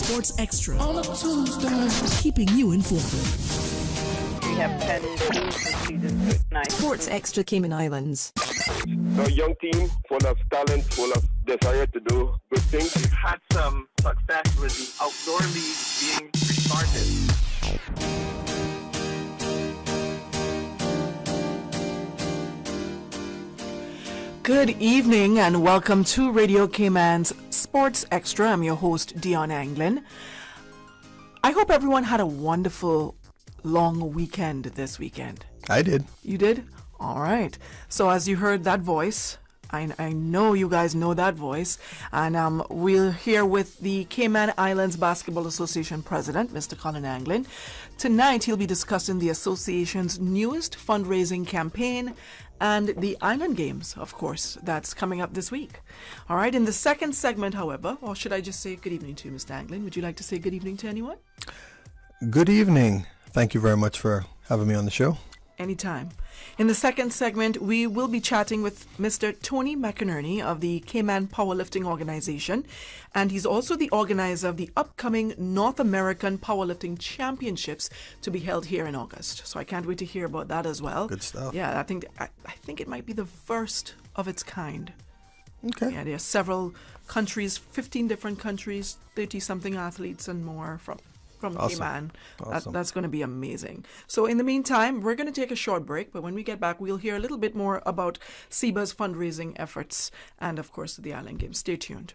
Sports Extra on a Tuesday, keeping you informed. We have 10 teams this season tonight. Sports Extra Cayman Islands. So a young team full of talent, full of desire to do good things. We've had some success with the outdoor league being restarted. Good evening and welcome to Radio Cayman's Sports Extra. I'm your host, Dionne Anglin. I hope everyone had a wonderful long weekend this weekend. I did. You did? All right. So as you heard that voice, I know you guys know that voice, and we're here with the Cayman Islands Basketball Association President, Mr. Colin Anglin. Tonight he'll be discussing the association's newest fundraising campaign and the Island Games, of course, that's coming up this week. All right, in the second segment, however, or should I just say good evening to you, Mr. Anglin? Would you like to say good evening to anyone? Good evening. Thank you very much for having me on the show. Anytime. In the second segment, we will be chatting with Mr. Tony McInerney of the Cayman Powerlifting Organization, and he's also the organizer of the upcoming North American Powerlifting Championships to be held here in August. So I can't wait to hear about that as well. Good stuff. Yeah, I think it might be the first of its kind. Okay. Yeah, there are several countries, 15 different countries, 30-something athletes and more from Awesome. Cayman. Awesome. That's going to be amazing. So in the meantime, we're going to take a short break, but when we get back, we'll hear a little bit more about CIBA's fundraising efforts and, of course, the Island Games. Stay tuned.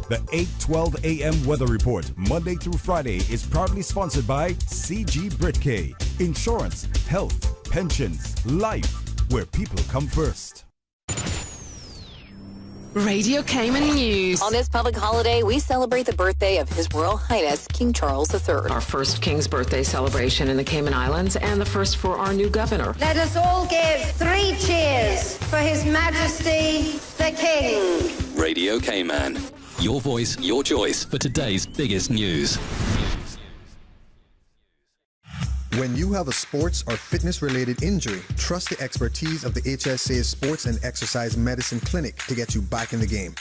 The 8:12 a.m. weather report, Monday through Friday, is proudly sponsored by CG Britcay. Insurance, health, pensions, life, where people come first. Radio Cayman News. On this public holiday, we celebrate the birthday of His Royal Highness King Charles III. Our first King's birthday celebration in the Cayman Islands and the first for our new governor. Let us all give 3 cheers for His Majesty the King. Radio Cayman. Your voice, your choice for today's biggest news. When you have a sports or fitness-related injury, trust the expertise of the HSA's Sports and Exercise Medicine Clinic to get you back in the game.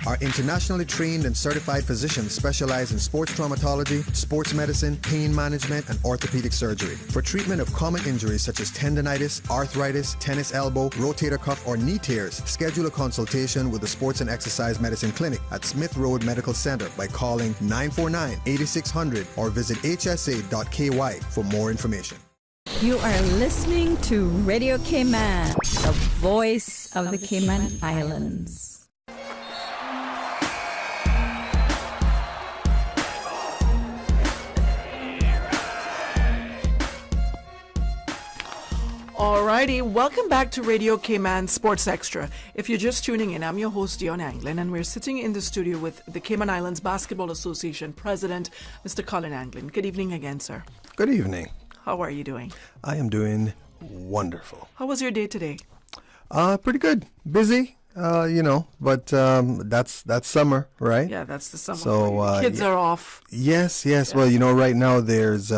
Our internationally trained and certified physicians specialize in sports traumatology, sports medicine, pain management, and orthopedic surgery. For treatment of common injuries such as tendonitis, arthritis, tennis elbow, rotator cuff, or knee tears, schedule a consultation with the Sports and Exercise Medicine Clinic at Smith Road Medical Center by calling 949-8600 or visit hsa.ky for more information. You are listening to Radio Cayman, the voice of the Cayman Islands. Alrighty, welcome back to Radio Cayman Sports Extra. If you're just tuning in, I'm your host, Dionne Anglin, and we're sitting in the studio with the Cayman Islands Basketball Association President, Mr. Colin Anglin. Good evening again, sir. Good evening. How are you doing? I am doing wonderful. How was your day today? Pretty good. Busy, but that's summer, right? Yeah, that's the summer. So kids are off. Yes. Yeah. Well, right now there is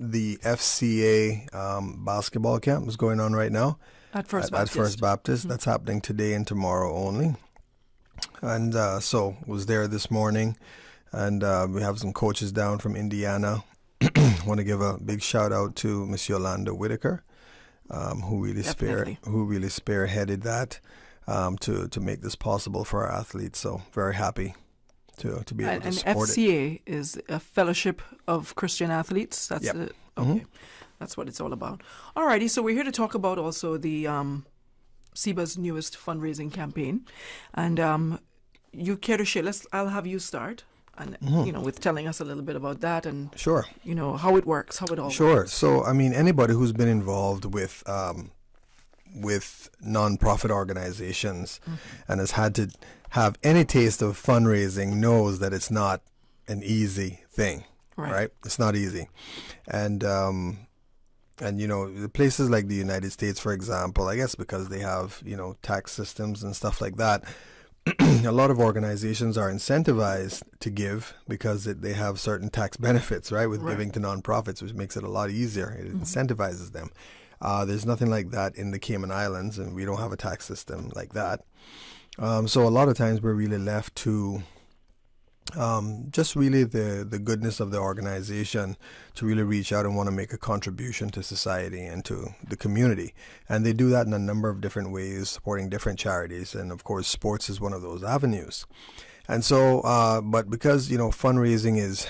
the FCA basketball camp is going on right now at First Baptist. That's happening today and tomorrow only. And so was there this morning, and we have some coaches down from Indiana. Want to give a big shout out to Miss Yolanda Whitaker, who really spearheaded that to make this possible for our athletes. So very happy to be able to support it. And FCA is a Fellowship of Christian Athletes. That's yep. Okay. Mm-hmm. That's what it's all about. Alrighty, so we're here to talk about also the CIBA's newest fundraising campaign, and you care to share? I'll have you start, and with telling us a little bit about that, and sure, how it works, how it all sure. works. So I mean, anybody who's been involved with non-profit organizations and has had to have any taste of fundraising knows that it's not an easy thing, right? It's not easy. And the places like the United States, for example, I guess because they have, tax systems and stuff like that, a lot of organizations are incentivized to give because they have certain tax benefits, right, with giving to nonprofits, which makes it a lot easier. It incentivizes them. There's nothing like that in the Cayman Islands, and we don't have a tax system like that. So a lot of times we're really left to just really the goodness of the organization to really reach out and want to make a contribution to society and to the community. And they do that in a number of different ways, supporting different charities. And of course, sports is one of those avenues. And so, but because, fundraising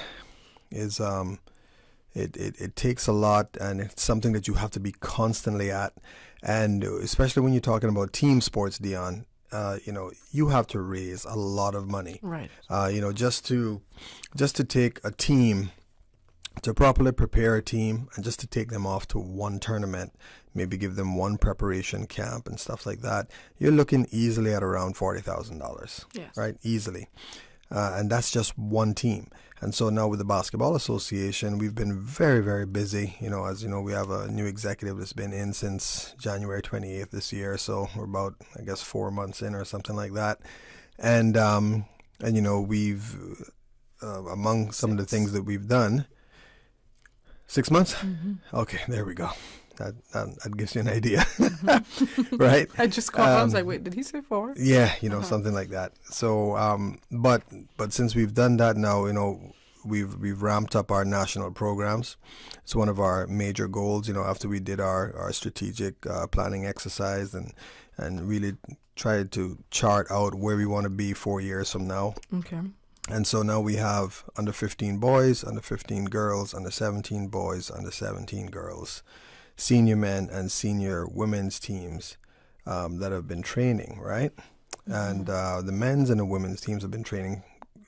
it takes a lot, and it's something that you have to be constantly at. And especially when you're talking about team sports, Dionne, you have to raise a lot of money. Right. Just to take a team, to properly prepare a team, and just to take them off to one tournament, maybe give them one preparation camp and stuff like that, you're looking easily at around $40,000. Yes. Right? Easily. And that's just one team. And so now with the Basketball Association, we've been very, very busy. As you know, we have a new executive that's been in since January 28th this year. So we're about, 4 months in or something like that. And we've, among some of the things that we've done, 6 months? Mm-hmm. Okay, there we go. That gives you an idea, right? I just caught. I was like, wait, did he say 4? Yeah, something like that. So, but since we've done that now, we've ramped up our national programs. It's one of our major goals. After we did our strategic planning exercise and really tried to chart out where we want to be 4 years from now. Okay. And so now we have under 15 boys, under 15 girls, under 17 boys, under 17 girls, senior men and senior women's teams that have been training, right? Mm-hmm. And the men's and the women's teams have been training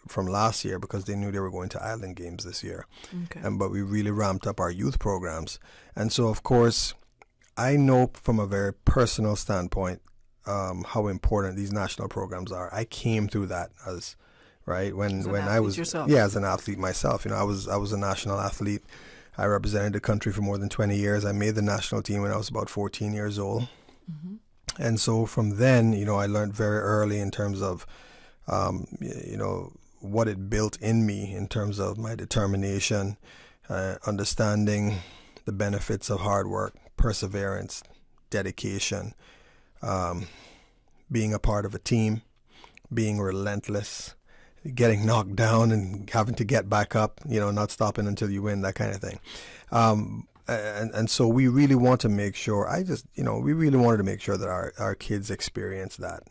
from last year because they knew they were going to Island Games this year. Okay. But we really ramped up our youth programs. And so, of course, I know from a very personal standpoint how important these national programs are. I came through that as, right, when I was, yourself. Yeah, as an athlete myself. I was a national athlete. I represented the country for more than 20 years. I made the national team when I was about 14 years old. Mm-hmm. And so from then, I learned very early in terms of, what it built in me in terms of my determination, understanding the benefits of hard work, perseverance, dedication, being a part of a team, being relentless, getting knocked down and having to get back up, not stopping until you win, that kind of thing. And so we really want to make sure, we really wanted to make sure that our kids experience that.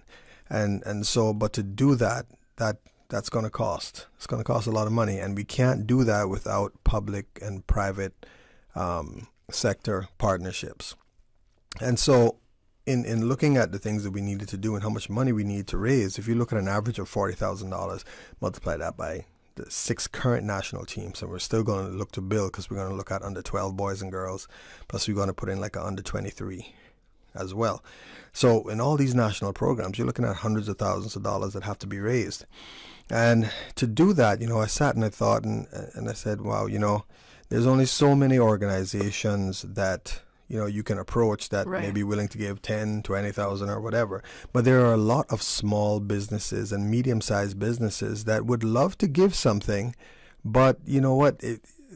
And so, but to do that's going to cost. It's going to cost a lot of money. And we can't do that without public and private sector partnerships. And so in looking at the things that we needed to do and how much money we need to raise, if you look at an average of $40,000, multiply that by the 6 current national teams, and we're still going to look to build because we're going to look at under 12 boys and girls, plus we're going to put in like a under 23 as well. So in all these national programs, you're looking at hundreds of thousands of dollars that have to be raised. And to do that, I sat and I thought and I said, wow, there's only so many organizations that you can approach that may be willing to give 10, 20,000 or whatever. But there are a lot of small businesses and medium-sized businesses that would love to give something, but you know what?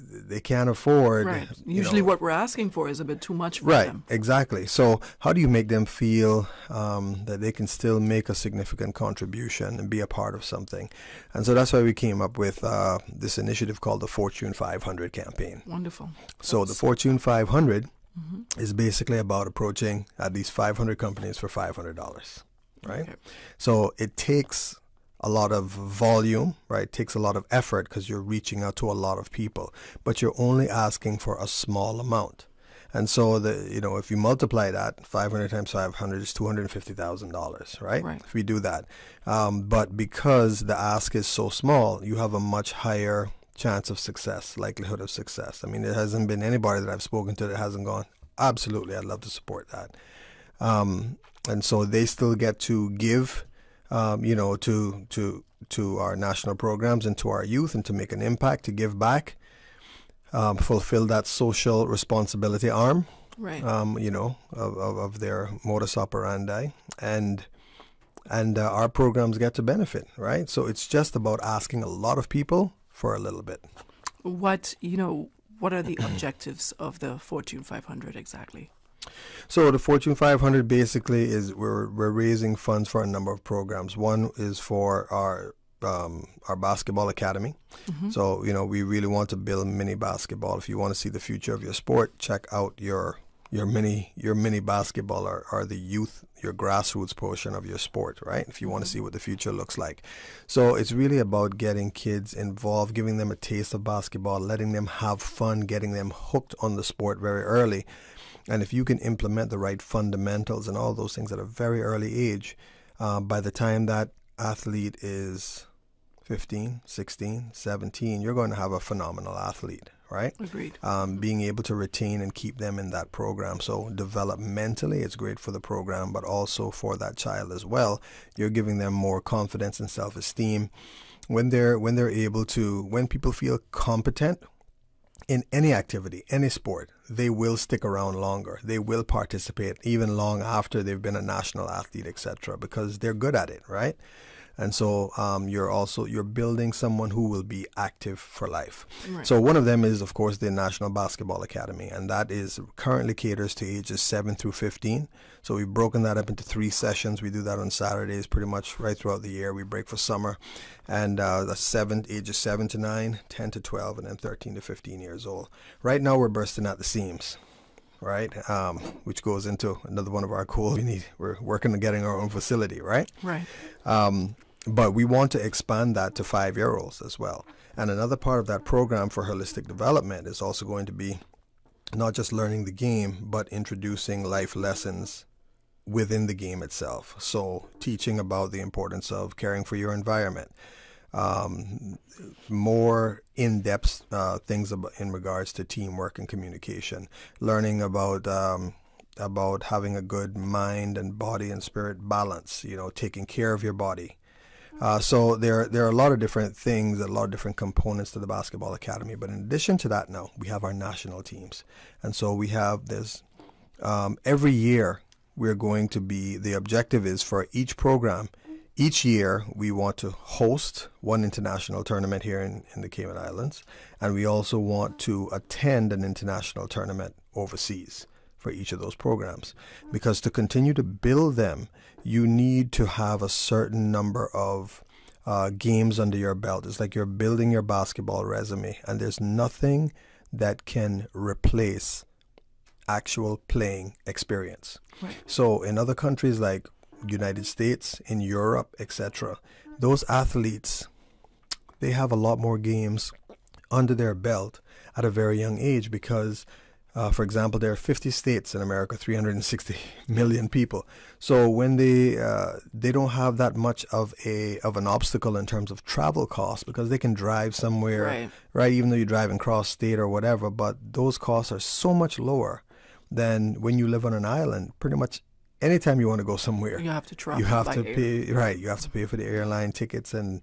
They can't afford. Right. Usually what we're asking for is a bit too much for them. Right, exactly. So how do you make them feel that they can still make a significant contribution and be a part of something? And so that's why we came up with this initiative called the Fortune 500 campaign. Wonderful. So the Fortune 500 is basically about approaching at least 500 companies for $500, right? Okay. So it takes a lot of volume, right? It takes a lot of effort because you're reaching out to a lot of people, but you're only asking for a small amount. And so if you multiply that, 500 times 500 is $250,000, right? If we do that. But because the ask is so small, you have a much higher chance of success, likelihood of success. I mean, there hasn't been anybody that I've spoken to that hasn't gone, absolutely, I'd love to support that. And so they still get to give, to our national programs and to our youth and to make an impact, to give back, fulfill that social responsibility arm, right? Of their modus operandi, and our programs get to benefit, right? So it's just about asking a lot of people for a little bit. What are the objectives of the Fortune 500 exactly? So the Fortune 500 basically is we're raising funds for a number of programs. One is for our basketball academy. So, you know, we really want to build mini basketball. If you want to see the future of your sport, check out your mini basketball or the youth, your grassroots portion of your sport, right? If you want to see what the future looks like. So it's really about getting kids involved, giving them a taste of basketball, letting them have fun, getting them hooked on the sport very early. And if you can implement the right fundamentals and all those things at a very early age, by the time that athlete is 15, 16, 17, you're going to have a phenomenal athlete, right? Agreed. Being able to retain and keep them in that program. So developmentally, it's great for the program, but also for that child as well. You're giving them more confidence and self-esteem. When people feel competent in any activity, any sport, they will stick around longer. They will participate even long after they've been a national athlete, etc., because they're good at it, right? And so you're building someone who will be active for life. Right. So one of them is, of course, the National Basketball Academy, and that is currently caters to ages 7 through 15. So we've broken that up into 3 sessions. We do that on Saturdays pretty much right throughout the year. We break for summer. And ages 7 to 9, 10 to 12, and then 13 to 15 years old. Right now we're bursting at the seams, right? Which goes into another one of our goals. We're working on getting our own facility, right? Right. But we want to expand that to 5-year-olds as well. And another part of that program for holistic development is also going to be not just learning the game, but introducing life lessons within the game itself. So teaching about the importance of caring for your environment, more in-depth things in regards to teamwork and communication, learning about having a good mind and body and spirit balance, you know, taking care of your body. So there are a lot of different things, a lot of different components to the Basketball Academy. But in addition to that, now we have our national teams. And so we have this every year the objective is for each program, each year we want to host one international tournament here in the Cayman Islands. And we also want to attend an international tournament overseas for each of those programs. Because to continue to build them, you need to have a certain number of games under your belt. It's like you're building your basketball resume, and there's nothing that can replace actual playing experience. Right. So in other countries like United States, in Europe, etc., those athletes, they have a lot more games under their belt at a very young age because for example, there are 50 states in America, 360 million people. So when they don't have that much of an obstacle in terms of travel costs because they can drive somewhere, right? Even though you're driving cross state or whatever, but those costs are so much lower than when you live on an island. Pretty much anytime you want to go somewhere, you have to travel. You have to pay, right? You have to pay for the airline tickets and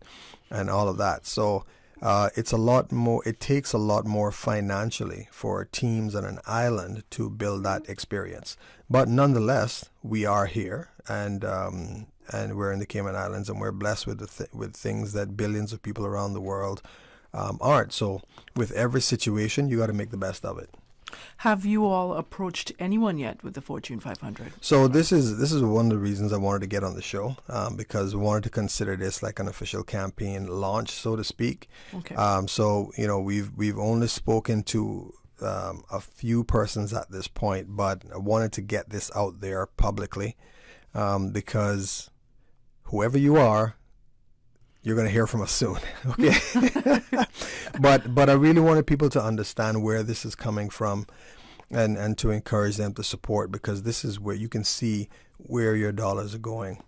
all of that. So. It's a lot more. It takes a lot more financially for teams on an island to build that experience. But nonetheless, we are here, and we're in the Cayman Islands, and we're blessed with things that billions of people around the world aren't. So, with every situation, you got to make the best of it. Have you all approached anyone yet with the Fortune 500? So this is one of the reasons I wanted to get on the show, because we wanted to consider this like an official campaign launch, so to speak. Okay. So you know we've only spoken to a few persons at this point, but I wanted to get this out there publicly because whoever you are, you're going to hear from us soon, okay? But I really wanted people to understand where this is coming from and to encourage them to support, because this is where you can see where your dollars are going.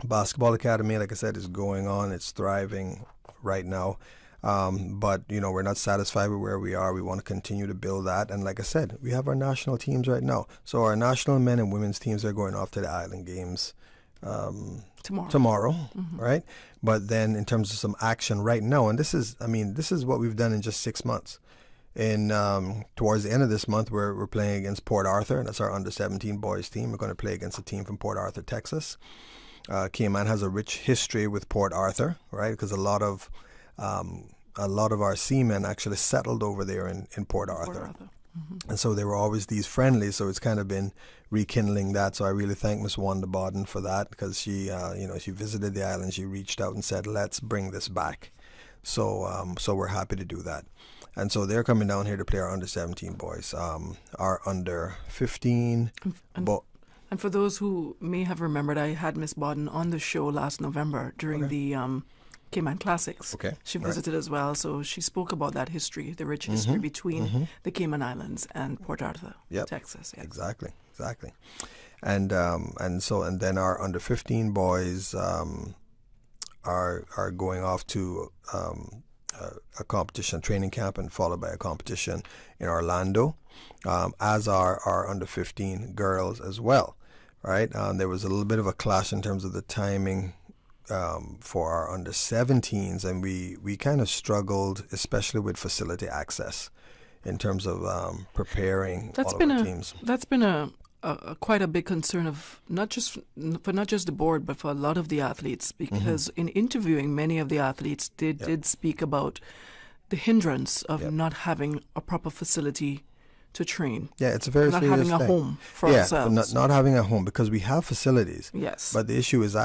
Basketball Academy, like I said, is going on. It's thriving right now. But, you know, we're not satisfied with where we are. We want to continue to build that. And like I said, we have our national teams right now. So our national men and women's teams are going off to the Island Games tomorrow, right? But then in terms of some action right now, and this is what we've done in just 6 months. In towards the end of this month, we're playing against Port Arthur, and that's our under-17 boys team. We're going to play against a team from Port Arthur, Texas. Cayman has a rich history with Port Arthur, right? Because a lot of our seamen actually settled over there in Port Arthur. And so they were always these friendlies, so it's kind of been rekindling that. So I really thank Miss Wanda Bodden for that, because she, she visited the island, she reached out and said, let's bring this back. So so we're happy to do that. And so they're coming down here to play our under-17 boys, our under-15. And for those who may have remembered, I had Miss Bodden on the show last November during the Cayman Classics. Okay. She visited as well, so she spoke about that history, the rich history between the Cayman Islands and Port Arthur, Texas. Yeah. Exactly. And then our under-15 boys are going off to a competition training camp, and followed by a competition in Orlando, as are our under-15 girls as well, right? There was a little bit of a clash in terms of the timing for our under-17s, and we kind of struggled, especially with facility access in terms of preparing all of our teams. That's been a quite a big concern of not just the board, but for a lot of the athletes, because in interviewing many of the athletes, they did speak about the hindrance of not having a proper facility to train. Yeah, it's a very not serious having thing. a home for ourselves. Not having a home, because we have facilities. Yes. But the issue is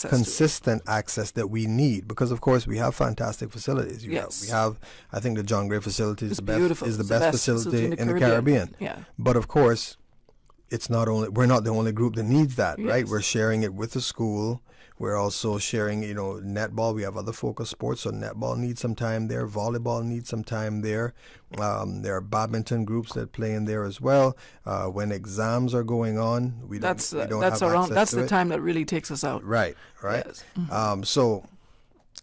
consistent access that we need, because of course we have fantastic facilities. We have, I think the John Gray facility is the best facility in the Caribbean. Yeah. But of course, we're not the only group that needs that, right? We're sharing it with the school. We're also sharing, netball. We have other focus sports, so netball needs some time there. Volleyball needs some time there. There are badminton groups that play in there as well. When exams are going on, we don't have access that's to the it. time that really takes us out. Right. Yes.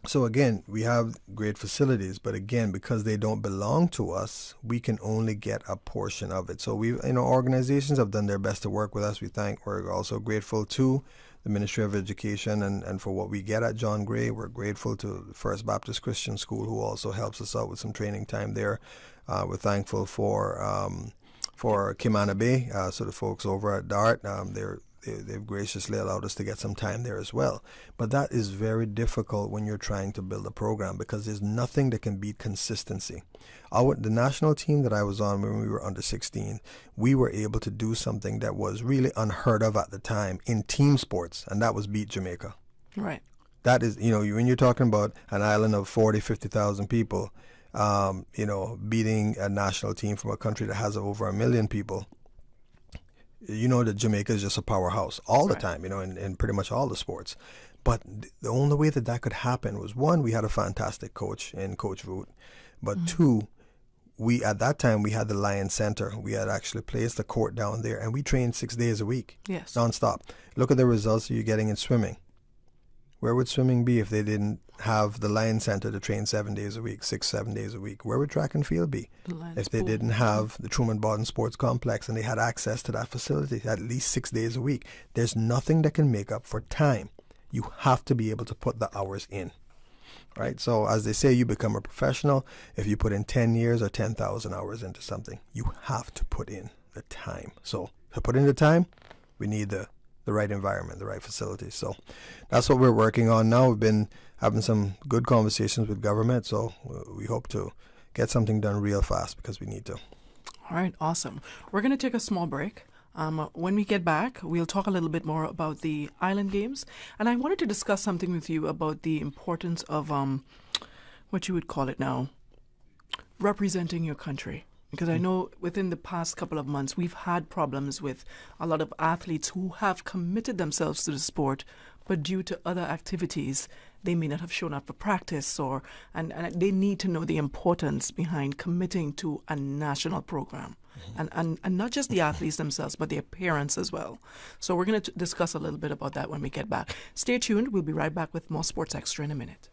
So again, we have great facilities, but again, because they don't belong to us, we can only get a portion of it. So organizations have done their best to work with us. We're also grateful to the Ministry of Education and for what we get at John Gray. We're grateful to First Baptist Christian School, who also helps us out with some training time there. We're thankful for Kimana Bay, so the folks over at DART, they've graciously allowed us to get some time there as well. But that is very difficult when you're trying to build a program, because there's nothing that can beat consistency. The national team that I was on when we were under 16, we were able to do something that was really unheard of at the time in team sports, and that was beat Jamaica. Right. That is, when you're talking about an island of 40, 50,000 people, beating a national team from a country that has over 1 million people, that Jamaica is just a powerhouse all the time, in pretty much all the sports. But the only way that could happen was, one, we had a fantastic coach in Coach Root, but two, at that time we had the Lion Center. We had actually placed the court down there, and we trained 6 days a week, nonstop. Look at the results that you're getting in swimming. Where would swimming be if they didn't have the Lion Center to train 7 days a week, 6-7 days a week? Where would track and field be if they didn't have the Truman Bodden Sports Complex and they had access to that facility at least 6 days a week? There's nothing that can make up for time. You have to be able to put the hours in, right? So as they say, you become a professional if you put in 10 years or 10,000 hours into something. You have to put in the time. So to put in the time, we need the right environment, the right facilities. So that's what we're working on now. We've been having some good conversations with government, so we hope to get something done real fast, because we need to. All right, awesome. We're going to take a small break. When we get back, we'll talk a little bit more about the Island Games, and I wanted to discuss something with you about the importance of what you would call it now, representing your country. Because I know within the past couple of months, we've had problems with a lot of athletes who have committed themselves to the sport, but due to other activities, they may not have shown up for practice, and they need to know the importance behind committing to a national program. And not just the athletes themselves, but their parents as well. So we're going to discuss a little bit about that when we get back. Stay tuned. We'll be right back with more Sports Extra in a minute.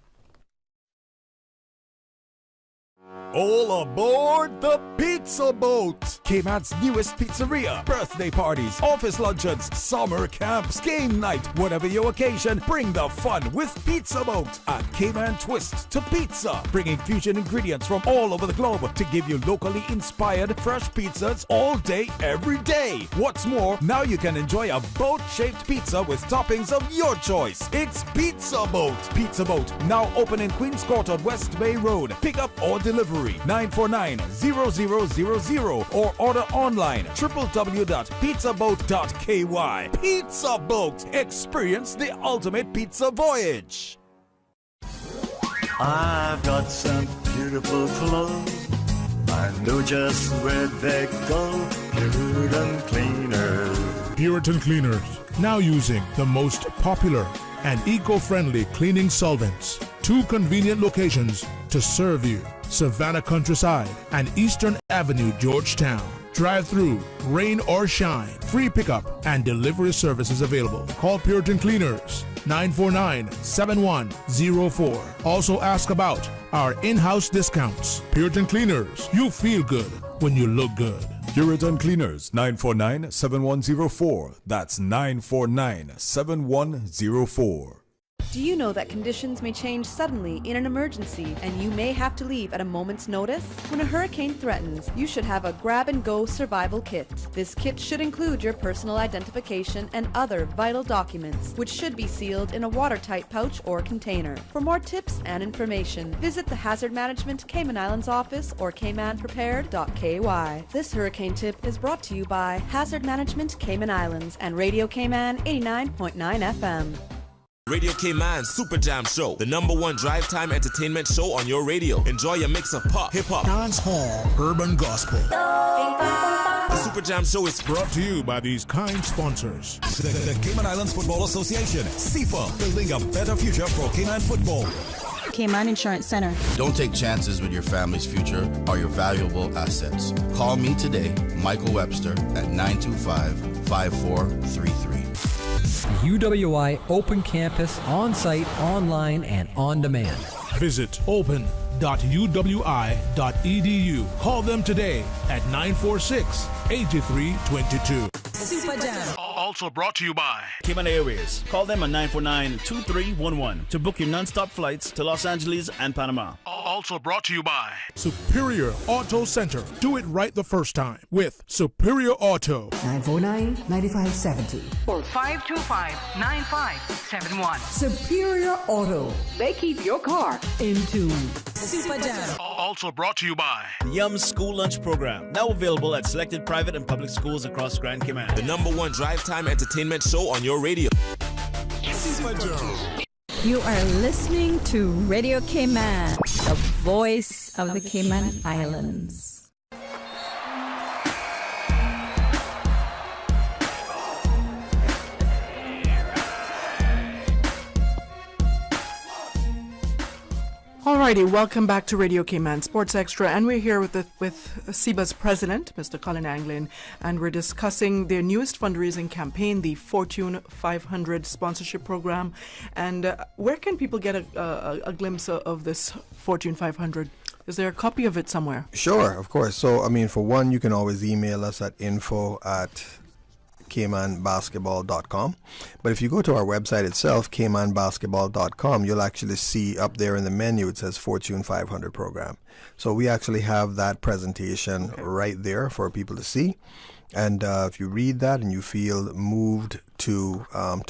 All aboard the Pizza Boat! Cayman's newest pizzeria. Birthday parties, office luncheons, summer camps, game night. Whatever your occasion, bring the fun with Pizza Boat at Cayman Twist to Pizza. Bringing fusion ingredients from all over the globe to give you locally inspired fresh pizzas all day, every day. What's more, now you can enjoy a boat-shaped pizza with toppings of your choice. It's Pizza Boat. Pizza Boat, now open in Queens Court on West Bay Road. Pick up or delivery delivery 949-0000 or order online www.pizzaboat.ky. Pizza Boat. Experience the ultimate pizza voyage. I've got some beautiful clothes. I know just where they go. Puritan Cleaners. Puritan Cleaners, now using the most popular and eco-friendly cleaning solvents. 2 convenient locations to serve you: Savannah Countryside and Eastern Avenue, Georgetown. Drive-through, rain or shine, free pickup and delivery services available. Call Puritan Cleaners 949-7104. Also ask about our in-house discounts. Puritan Cleaners, you feel good when you look good. Puritan Cleaners 949-7104. That's 949-7104. Do you know that conditions may change suddenly in an emergency and you may have to leave at a moment's notice? When a hurricane threatens, you should have a grab-and-go survival kit. This kit should include your personal identification and other vital documents, which should be sealed in a watertight pouch or container. For more tips and information, visit the Hazard Management Cayman Islands office or caymanprepared.ky. This hurricane tip is brought to you by Hazard Management Cayman Islands and Radio Cayman 89.9 FM. Radio Cayman Super Jam Show, the #1 drive time entertainment show on your radio. Enjoy your mix of pop, hip-hop, dancehall, urban gospel. The Super Jam Show is brought to you by these kind sponsors. The Cayman Islands Football Association, CIFA, building a better future for Cayman football. Cayman Insurance Center. Don't take chances with your family's future or your valuable assets. Call me today, Michael Webster, at 925-5433. UWI Open Campus, on-site, online, and on demand. Visit open.uwi.edu. Call them today at 946-8322. Super Jam. Also brought to you by Cayman Airways. Call them at 949-2311 to book your non-stop flights to Los Angeles and Panama. Also brought to you by Superior Auto Center. Do it right the first time with Superior Auto. 949-9570 or 525-9571. Superior Auto. They keep your car in tune. Super Jam. Also brought to you by Yum School Lunch Program. Now available at selected private and public schools across Grand Cayman. The #1 drive time entertainment show on your radio. Super Jam. You are listening to Radio Cayman, the voice of the Cayman Islands. Alrighty, welcome back to Radio Cayman Sports Extra, and we're here with SEBA's president, Mr. Colin Anglin, and we're discussing their newest fundraising campaign, the Fortune 500 sponsorship program. And where can people get a glimpse of this Fortune 500? Is there a copy of it somewhere? Sure, of course. So, I mean, for one, you can always email us at info@caymanbasketball.com. But if you go to our website itself, caymanbasketball.com, you'll actually see up there in the menu, it says Fortune 500 program. So we actually have that presentation right there for people to see. And if you read that and you feel moved to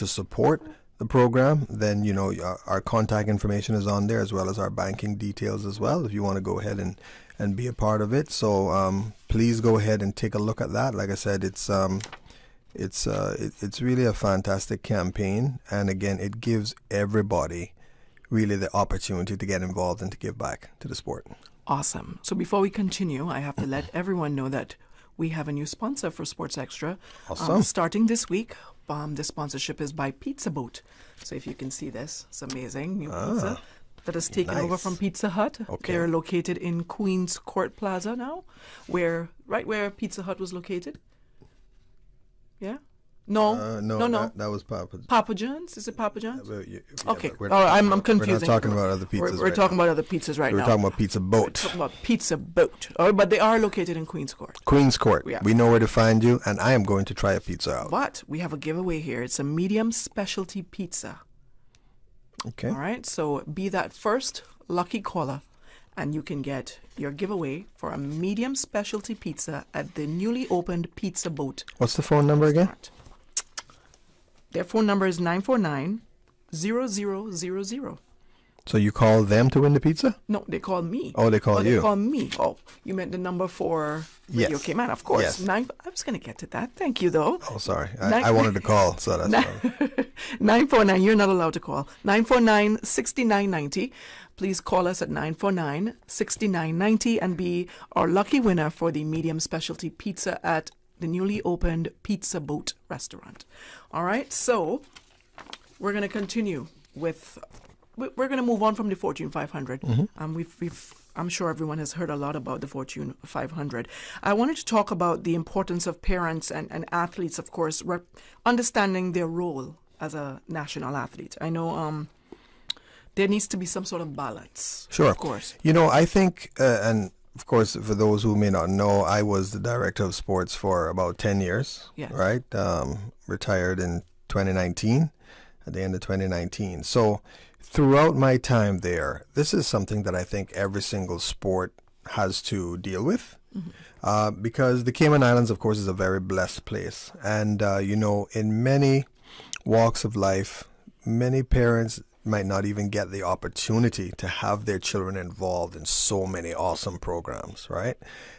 support the program, then, you know, our contact information is on there, as well as our banking details as well, if you want to go ahead and be a part of it. So please go ahead and take a look at that. Like I said, it's really a fantastic campaign, and again, it gives everybody really the opportunity to get involved and to give back to the sport. Awesome. So before we continue, I have to let everyone know that we have a new sponsor for Sports Extra. Awesome. Starting this week, the sponsorship is by Pizza Boat. So if you can see this, it's amazing. New pizza that is taken over from Pizza Hut. Okay. They're located in Queens Court Plaza now, right where Pizza Hut was located. Yeah? No. That was Papa. Papa John's? Is it Papa John's? Okay. I'm confusing. We're not talking about other pizzas. We're talking about other pizzas right now. We're talking about Pizza Boat. We're talking about Pizza Boat. But they are located in Queens Court. Queens Court. Yeah. We know where to find you, and I am going to try a pizza out. But we have a giveaway here. It's a medium specialty pizza. Okay. All right. So be that first lucky caller, and you can get your giveaway for a medium specialty pizza at the newly opened Pizza Boat. What's the phone number again? Their phone number is 949-0000. So you call them to win the pizza? No, they call me. Oh, they call you. They call me. Oh, you meant the number for Radio Yes. Cayman, of course. Yes. I was going to get to that. Thank you, though. Oh, sorry. I wanted to call, so that's fine. 949, you're not allowed to call. 949-6990. Please call us at 949-6990 and be our lucky winner for the medium specialty pizza at the newly opened Pizza Boat restaurant. All right, so we're going to continue with... We're going to move on from the Fortune 500. I'm sure everyone has heard a lot about the Fortune 500. I wanted to talk about the importance of parents and athletes, of course, understanding their role as a national athlete. I know there needs to be some sort of balance. Sure. Of course. You know, I think, and of course, for those who may not know, I was the director of sports for about 10 years, right? Retired in 2019, at the end of 2019. So throughout my time there, this is something that I think every single sport has to deal with. Because the Cayman Islands, of course, is a very blessed place. And, you know, in many walks of life, many parents might not even get the opportunity to have their children involved in so many awesome programs, right?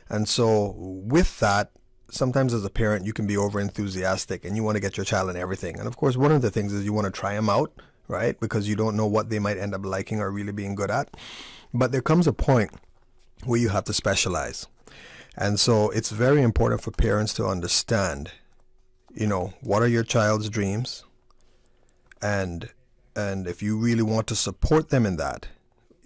And so with that, sometimes as a parent, you can be over enthusiastic and you want to get your child in everything. And of course, one of the things is you want to try them out, right? Because you don't know what they might end up liking or really being good at. But there comes a point where you have to specialize. And so it's very important for parents to understand, you know, what are your child's dreams? And if you really want to support them in that,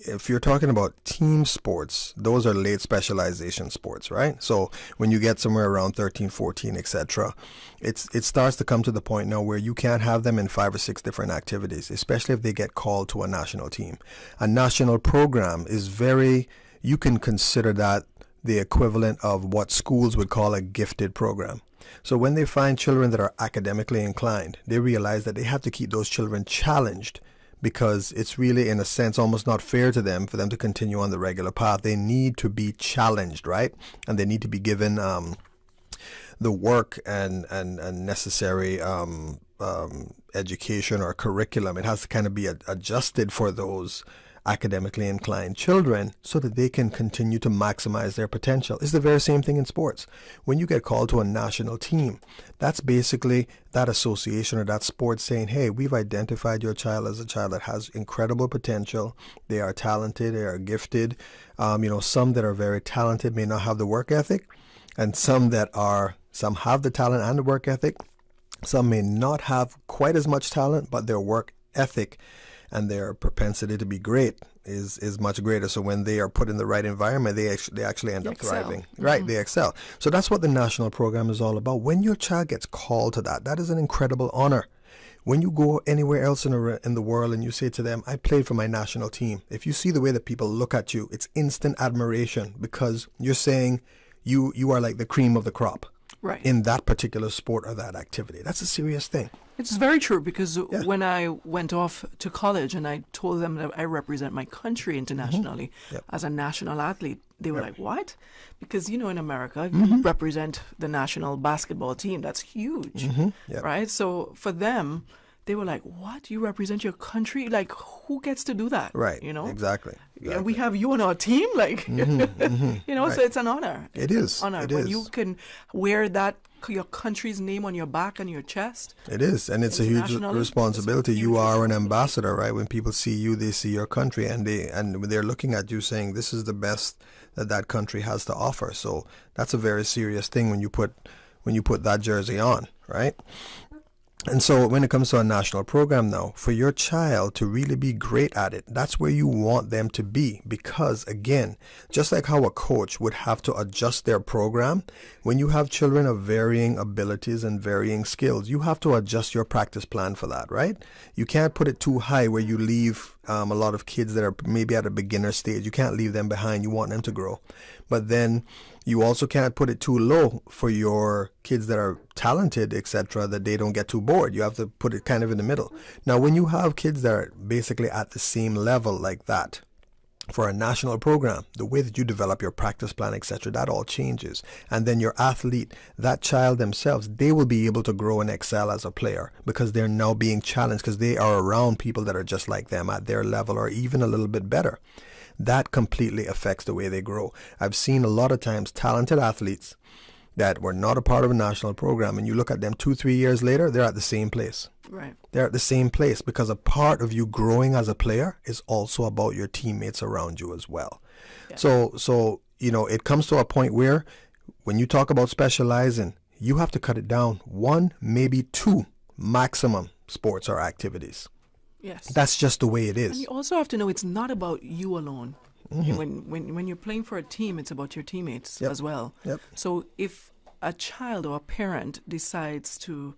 if you're talking about team sports, those are late specialization sports, right? So when you get somewhere around 13, 14, etc., it starts to come to the point now where you can't have them in 5 or 6 different activities, especially if they get called to a national team. A national program is you can consider that the equivalent of what schools would call a gifted program. So when they find children that are academically inclined, they realize that they have to keep those children challenged, because it's really, in a sense, almost not fair to them for them to continue on the regular path. They need to be challenged, right? And they need to be given the work and necessary education or curriculum. It has to kind of be adjusted for those academically inclined children so that they can continue to maximize their potential. It's the very same thing in sports. When you get called to a national team, that's basically that association or that sport saying, hey, we've identified your child as a child that has incredible potential. They are talented, they are gifted. You know, some that are very talented may not have the work ethic, and some have the talent and the work ethic. Some may not have quite as much talent, but their work ethic and their propensity to be great is much greater. So when they are put in the right environment, they actually end up thriving. Right, they excel. So that's what the national program is all about. When your child gets called to that is an incredible honor. When you go anywhere else in the world and you say to them, I played for my national team, if you see the way that people look at you, it's instant admiration, because you're saying you are like the cream of the crop. Right. In that particular sport or that activity. That's a serious thing. It's very true, because when I went off to college and I told them that I represent my country internationally as a national athlete, they were like, what? Because, you know, in America, you represent the national basketball team. That's huge, right? So for them, they were like, what? You represent your country? Like, who gets to do that? Right. You know? Exactly. And we have you on our team? Like, you know, right. So it's an honor. It is. An honor. It when is. you can wear that, your country's name on your back and your chest. It is. And it's a huge responsibility. You are an ambassador, right? When people see you, they see your country, and they're looking at you saying, this is the best that country has to offer. So that's a very serious thing when you put that jersey on, right? And so when it comes to a national program now, for your child to really be great at it, that's where you want them to be. Because again, just like how a coach would have to adjust their program, when you have children of varying abilities and varying skills, you have to adjust your practice plan for that, right? You can't put it too high where you leave a lot of kids that are maybe at a beginner stage. You can't leave them behind. You want them to grow. But then you also can't put it too low for your kids that are talented, etc., that they don't get too bored. You have to put it kind of in the middle. Now, when you have kids that are basically at the same level like that, For a national program, the way that you develop your practice plan, etc., that all changes. And then your athlete, that child themselves, they will be able to grow and excel as a player because they're now being challenged because they are around people that are just like them at their level or even a little bit better. That completely affects the way they grow. I've seen a lot of times talented athletes that were not a part of a national program, and you look at them 2-3 years later, they're at the same place. Right. They're at the same place because a part of you growing as a player is also about your teammates around you as well. Yeah. So it comes to a point where when you talk about specializing, you have to cut it down 1, maybe 2 maximum sports or activities. Yes. That's just the way it is. And you also have to know it's not about you alone. Mm-hmm. When you're playing for a team, it's about your teammates Yep. as well. Yep. So if a child or a parent decides to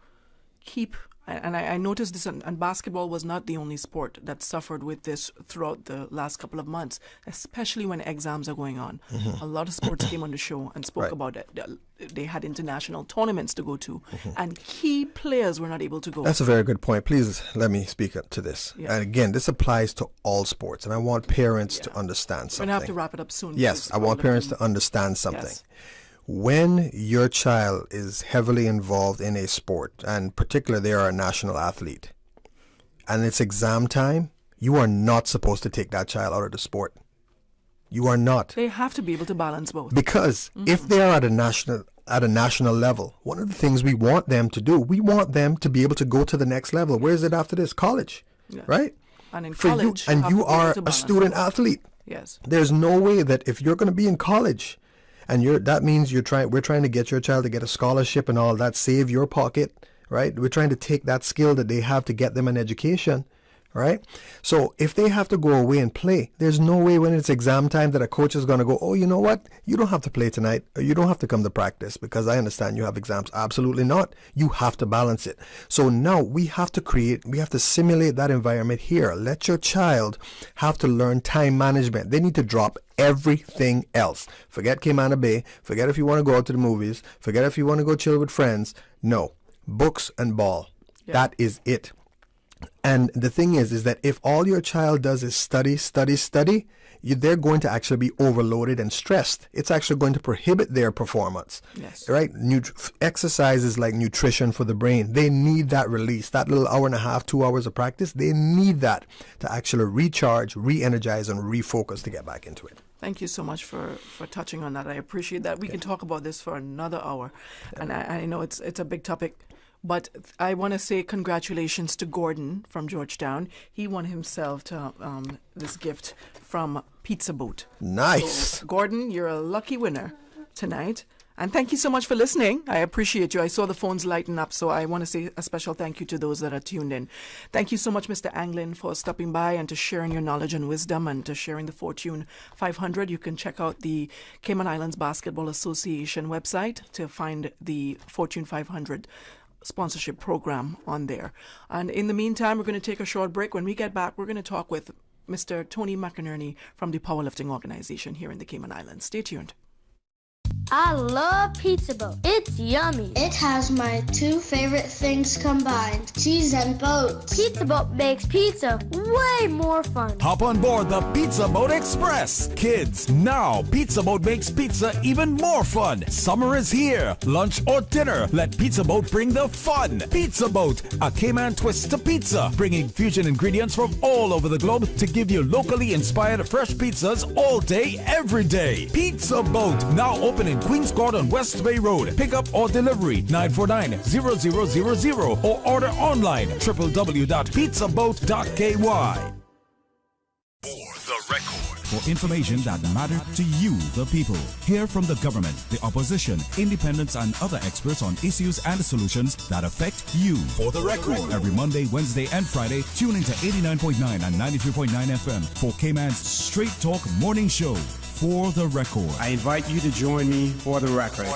keep, and I noticed this, and basketball was not the only sport that suffered with this throughout the last couple of months, especially when exams are going on. Mm-hmm. A lot of sports came on the show and spoke Right. about it. They had international tournaments to go to, and key players were not able to go. That's a very good point. Please let me speak up to this. Yeah. And again, this applies to all sports, and I want parents to understand We're something. going to have to wrap it up soon. Yes, because I want all of parents them- to understand something. Yes. When your child is heavily involved in a sport, and particularly they are a national athlete, and it's exam time, you are not supposed to take that child out of the sport. You are not. They have to be able to balance both. Because if they are at a national level, one of the things we want them to do, we want them to be able to go to the next level. Where is it after this? College, right? And in For college, you, and have you to be able are to a balance student both. athlete. Yes. There's no way that if you're going to be in college, and that means we're trying to get your child to get a scholarship and all that, save your pocket, right? We're trying to take that skill that they have to get them an education, right? So if they have to go away and play, there's no way when it's exam time that a coach is going to go, oh, you know what? You don't have to play tonight, or you don't have to come to practice because I understand you have exams. Absolutely not. You have to balance it. So now we have to simulate that environment here. Let your child have to learn time management. They need to drop everything else. Forget Cayman Bay. Forget if you want to go out to the movies. Forget if you want to go chill with friends. No. Books and ball. Yeah. That is it. And the thing is that if all your child does is study, they're going to actually be overloaded and stressed. It's actually going to prohibit their performance. Yes. Right? Exercise is like nutrition for the brain. They need that release. That little hour and a half, 2 hours of practice, they need that to actually recharge, re-energize, and refocus to get back into it. Thank you so much for touching on that. I appreciate that. We can talk about this for another hour. Yeah. And I know it's a big topic. But I want to say congratulations to Gordon from Georgetown. He won himself this gift from Pizza Boat. Nice. So, Gordon, you're a lucky winner tonight. And thank you so much for listening. I appreciate you. I saw the phones lighten up, so I want to say a special thank you to those that are tuned in. Thank you so much, Mr. Anglin, for stopping by and to sharing your knowledge and wisdom and to sharing the Fortune 500. You can check out the Cayman Islands Basketball Association website to find the Fortune 500 sponsorship program on there. And in the meantime, we're going to take a short break. When we get back, we're going to talk with Mr. Tony McInerney from the Powerlifting Organization here in the Cayman Islands. Stay tuned. I love Pizza Boat. It's yummy. It has my two favorite things combined, cheese and boats. Pizza Boat makes pizza way more fun. Hop on board the Pizza Boat Express. Kids, now Pizza Boat makes pizza even more fun. Summer is here. Lunch or dinner, let Pizza Boat bring the fun. Pizza Boat, a Cayman twist to pizza, bringing fusion ingredients from all over the globe to give you locally inspired fresh pizzas all day, every day. Pizza Boat, now open in Queens Court on West Bay Road. Pick up or delivery 949-0000 or order online www.pizzaboat.ky. The record. For information that matters to you, the people. Hear from the government, the opposition, independents, and other experts on issues and solutions that affect you. For the record. Every Monday, Wednesday, and Friday, tune into 89.9 and 93.9 FM for Cayman's Straight Talk Morning Show. For the record. I invite you to join me for the record.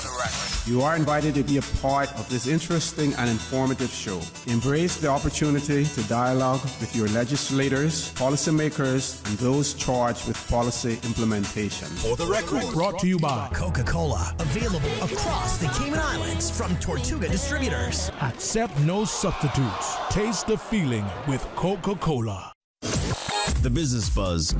You are invited to be a part of this interesting and informative show. Embrace the opportunity to dialogue with your legislators, policymakers, and those charged with policy implementation. For the record. Brought to you by Coca-Cola, available across the Cayman Islands from Tortuga Distributors. Accept no substitutes. Taste the feeling with Coca-Cola. The Business Buzz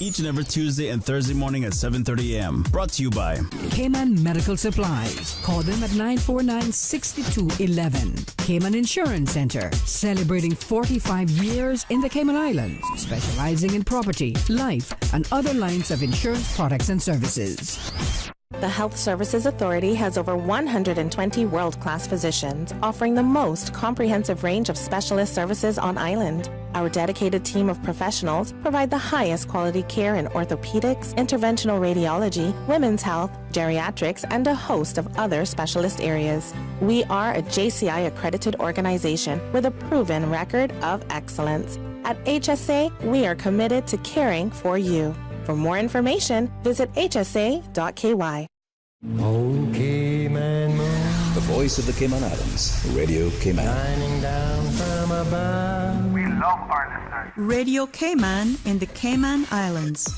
Each and every Tuesday and Thursday morning at 7:30 a.m. Brought to you by Cayman Medical Supplies. Call them at 949-6211. Cayman Insurance Center, celebrating 45 years in the Cayman Islands, specializing in property, life, and other lines of insurance products and services. The Health Services Authority has over 120 world-class physicians offering the most comprehensive range of specialist services on island. Our dedicated team of professionals provide the highest quality care in orthopedics, interventional radiology, women's health, geriatrics, and a host of other specialist areas. We are a JCI accredited organization with a proven record of excellence. At HSA, we are committed to caring for you. For more information, visit hsa.ky. Oh, Cayman moon. The voice of the Cayman Islands, Radio Cayman. Shining down from above. We love our listeners. Radio Cayman in the Cayman Islands.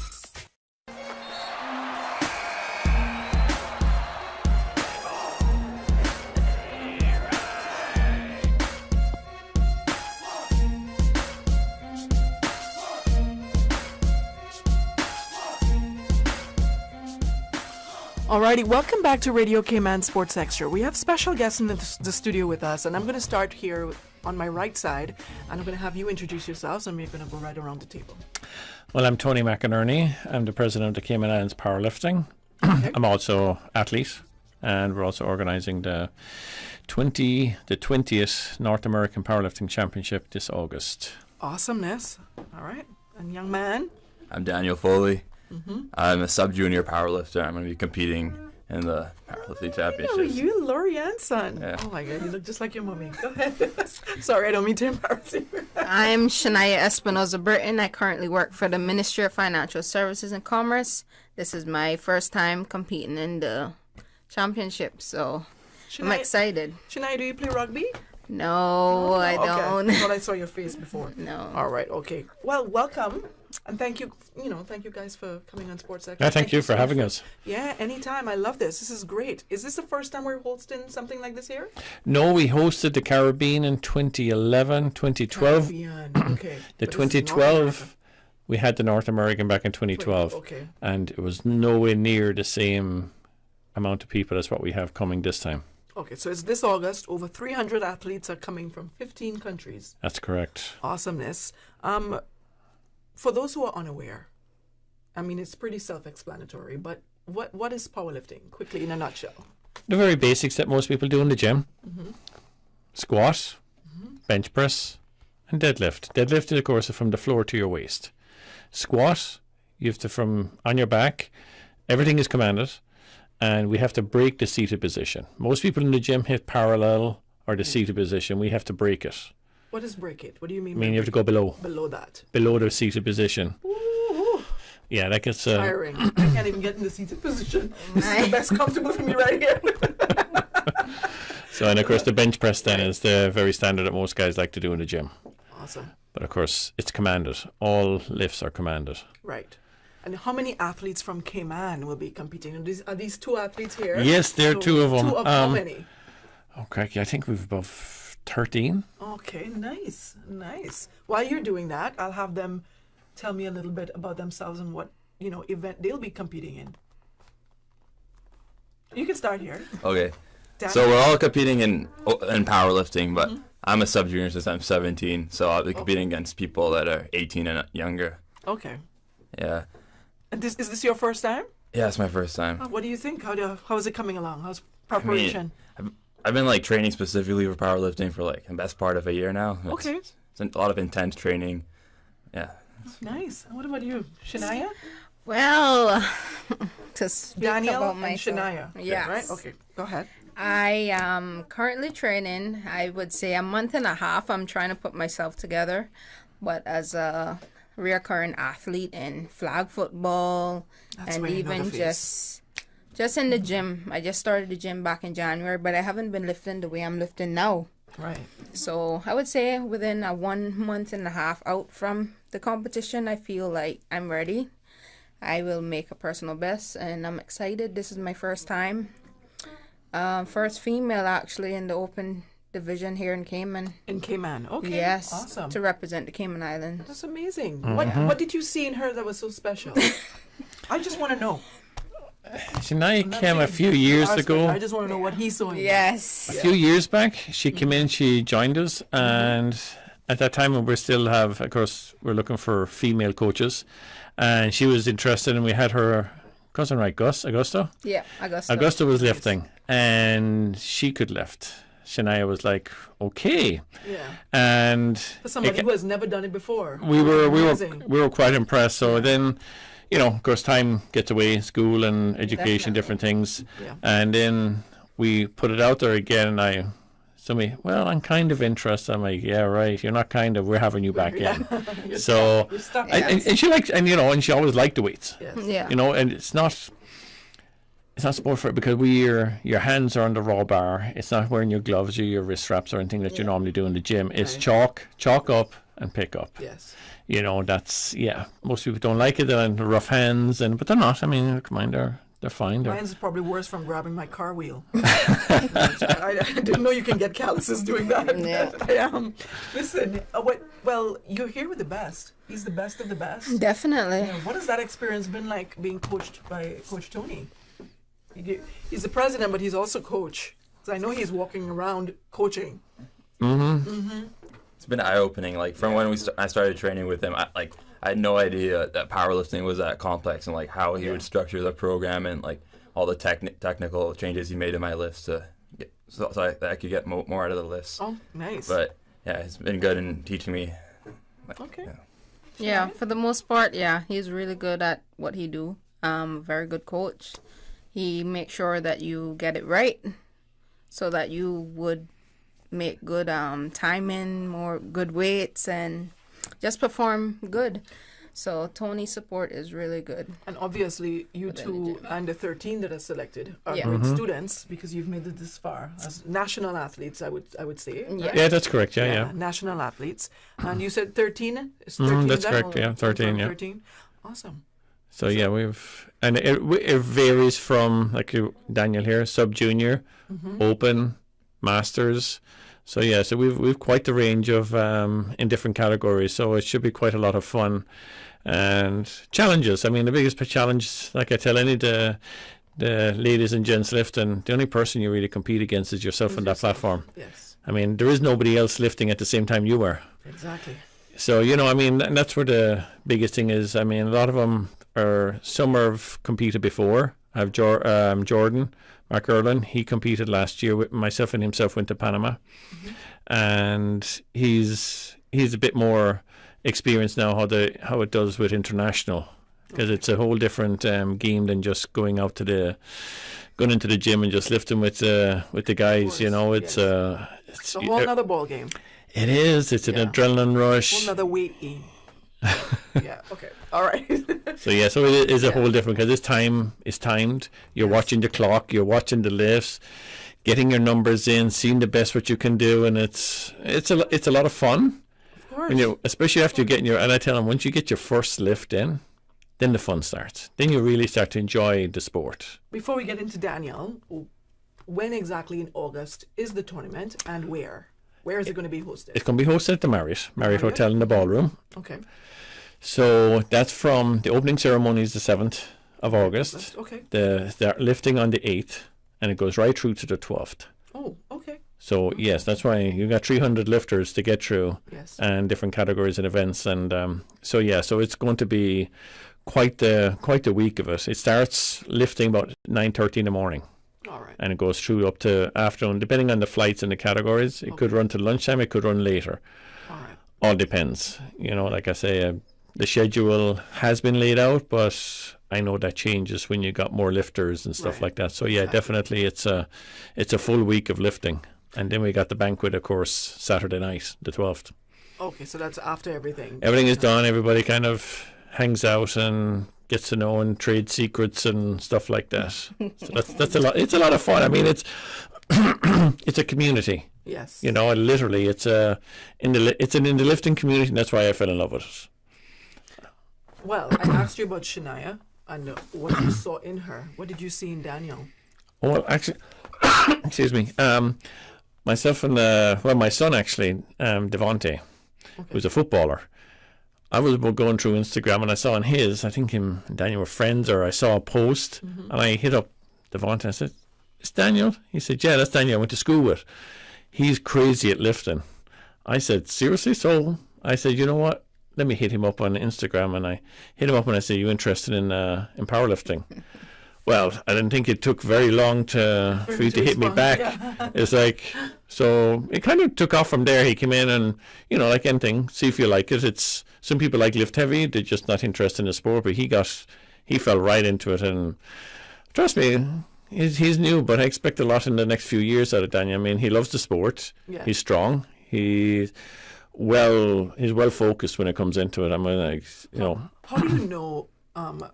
Alrighty, welcome back to Radio Cayman Sports Xtra. We have special guests in the studio with us, and I'm going to start here on my right side, and I'm going to have you introduce yourselves, and we're going to go right around the table. Well, I'm Tony McInerney. I'm the president of the Cayman Islands Powerlifting. Okay. I'm also athlete, and we're also organising the 20th North American Powerlifting Championship this August. Awesomeness. All right. And young man? I'm Daniel Foley. Mm-hmm. I'm a sub-junior powerlifter. I'm going to be competing in the powerlifting championships. Oh, you, Lorianne's son. Yeah. Oh my God, you look just like your mommy. Go ahead. Sorry, I don't mean to embarrass you. I'm Shania Espinoza Burton. I currently work for the Ministry of Financial Services and Commerce. This is my first time competing in the championship, so I'm excited. Shania, do you play rugby? No, I don't. I thought I saw your face before. No. All right, okay. Well, welcome. And thank you guys for coming on Sports Xtra. Yeah, thank you for having us. Yeah, anytime. I love this. This is great. Is this the first time we're hosting something like this here? No, we hosted the Caribbean in 2011, 2012. Caribbean, okay. The 2012, we had the North American back in 2012. Okay. And it was nowhere near the same amount of people as what we have coming this time. Okay, so it's this August. Over 300 athletes are coming from 15 countries. That's correct. Awesomeness. For those who are unaware, I mean, it's pretty self-explanatory, but what is powerlifting, quickly, in a nutshell? The very basics that most people do in the gym. Mm-hmm. Squat, bench press, and deadlift. Deadlift, of course, is from the floor to your waist. Squat, you have to, from on your back, everything is commanded, and we have to break the seated position. Most people in the gym hit parallel or the seated position. We have to break it. What does break it? What do you mean? I mean, you have to go below. Below that. Below the seated position. Ooh. Yeah, that gets tiring. I can't even get in the seated position. This is the best comfortable for me right here. So, and of course, the bench press then is the very standard that most guys like to do in the gym. Awesome. But of course, it's commanded. All lifts are commanded. Right. And how many athletes from Cayman will be competing? Are these two athletes here? Yes, there are two of them. Two of how many? Okay, I think we've above 13. Okay, nice. While you're doing that, I'll have them tell me a little bit about themselves and what, event they'll be competing in. You can start here. Okay. Daniel. So we're all competing in powerlifting, but I'm a sub-junior since I'm 17, so I'll be competing against people that are 18 and younger. Okay. Yeah. And is this your first time? Yeah, it's my first time. What do you think? How is it coming along? How's preparation? I've been training specifically for powerlifting for the best part of a year now. Okay. It's a lot of intense training. Yeah. Nice. What about you, Shania? Well, to speak Daniel about and myself. Shania. Yes. Right? Okay. Go ahead. I am currently training, I would say a month and a half. I'm trying to put myself together. But as a reoccurring athlete in flag football, and even just in the gym. I just started the gym back in January, but I haven't been lifting the way I'm lifting now. Right. So I would say within a 1 month and a half out from the competition, I feel like I'm ready. I will make a personal best, and I'm excited. This is my first time. First female, actually, in the division here in Cayman. In Cayman, okay. Yes, awesome. to represent the Cayman Islands. That's amazing. Mhm. What did you see in her that was so special? I just want to know. Shania came a few years ago. I just want to know what he saw in Yes. A few years back, she came in, she joined us, and at that time, we still have, of course, we're looking for female coaches, and she was interested, and we had her cousin, right, Augusto? Yeah, Augusto. Augusto was lifting, and she could lift. Shania was like, okay. Yeah. And for somebody who has never done it before. we were quite impressed. So then, you know, of course, time gets away, school and education, different things, and then we put it out there again. And I'm kind of interested. I'm like, yeah, right. You're not kind of. We're having you back in. So, and she likes, and you know, and she always liked the weights. Yes. Yeah. You know, and it's not sport for it because your hands are on the raw bar. It's not wearing your gloves or your wrist straps or anything that you normally do in the gym. It's chalk up and pick up. Yes. You know, that's most people don't like it. They're in rough hands, but they're not. I mean, come on, they're fine. Mine's probably worse from grabbing my car wheel. I didn't know you can get calluses doing that. Yeah. Listen, well, you're here with the best. He's the best of the best. Definitely. Yeah, what has that experience been like being coached by Coach Tony? He's the president, but he's also coach. So I know he's walking around coaching. Mm-hmm. Mm-hmm. It's been eye-opening. Like from when I started training with him, I had no idea that powerlifting was that complex, and like how he would structure the program and like all the technical changes he made in my lifts so I could get more out of the lifts. Oh, nice. But yeah, it's been good in teaching me. Okay. Yeah, for the most part, he's really good at what he do. Very good coach. He makes sure that you get it right, so that you would make good timing, more good weights, and just perform good. So Tony's support is really good. And obviously, you two and the 13 that are selected are Yeah. great Mhm. students because you've made it this far as national athletes. I would say. Yeah. Right? Yeah, that's correct. Yeah. National athletes, and you said 13. Is 13 That's that? correct. Yeah, 13. Yeah. 13. Awesome. So yeah, it varies from Daniel here, sub junior, open, masters. So yeah, so we've quite the range of in different categories. So it should be quite a lot of fun and challenges. I mean, the biggest challenge, like I tell any of the ladies and gents lifting, the only person you really compete against is yourself on that platform. Yes. I mean, there is nobody else lifting at the same time you are. Exactly. So you know, I mean, and that's where the biggest thing is. I mean, a lot of them some have competed before. I have Jordan, Mark Erlin. He competed last year with myself, and himself went to Panama, and he's a bit more experienced now how it does with international, because it's a whole different game than just going into the gym and just lifting with the guys. You know, it's a whole other ball game. It is. It's an adrenaline rush. Whole another weight gain. Yeah. Okay. All right. So it is a whole different, because this time is timed. You're watching the clock. You're watching the lifts, getting your numbers in, seeing the best what you can do, and it's a lot of fun. Of course. And especially after you're getting and I tell them, once you get your first lift in, then the fun starts. Then you really start to enjoy the sport. Before we get into Danielle, when exactly in August is the tournament, and where? Where is it going to be hosted? It's going to be hosted at the Marriott Hotel in the ballroom. Okay. So that's from the opening ceremony is the 7th of August. Okay. They're lifting on the 8th, and it goes right through to the 12th. Oh, okay. So yes, that's why you got 300 lifters to get through, and different categories and events, and so it's going to be quite the week of it. It starts lifting about 9:30 in the morning. All right. And it goes through up to afternoon, depending on the flights and the categories. It could run to lunchtime. It could run later. All right. All depends. You know, like I say, the schedule has been laid out, but I know that changes when you got more lifters and stuff like that. So yeah, definitely it's a full week of lifting. And then we got the banquet, of course, Saturday night, the 12th. Okay, so that's after everything. Everything is done. Everybody kind of hangs out and gets to know and trade secrets and stuff like that. So that's a lot. It's a lot of fun. I mean, it's it's a community. Yes. You know, literally, it's in the lifting community, and that's why I fell in love with it. Well, I asked you about Shania and what you saw in her. What did you see in Danielle? Well, actually, excuse me. Myself and my son actually, Devonte, who's a footballer. I was going through Instagram and I saw on his, I think him and Daniel were friends, or I saw a post, and I hit up Devonte and I said, "It's Daniel?" He said, "Yeah, that's Daniel I went to school with. He's crazy at lifting." I said, "Seriously?" So I said, "You know what? Let me hit him up on Instagram." And I hit him up and I said, "You interested in powerlifting?" Well, I didn't think it took very long for you to hit me back. Yeah. It's like, so it kind of took off from there. He came in and, like anything, see if you like it. It's some people like lift heavy, they're just not interested in the sport, but he fell right into it. And trust me, he's new, but I expect a lot in the next few years out of Daniel. I mean, he loves the sport. Yeah. He's strong. He's well focused when it comes into it. I mean, like, How do you know,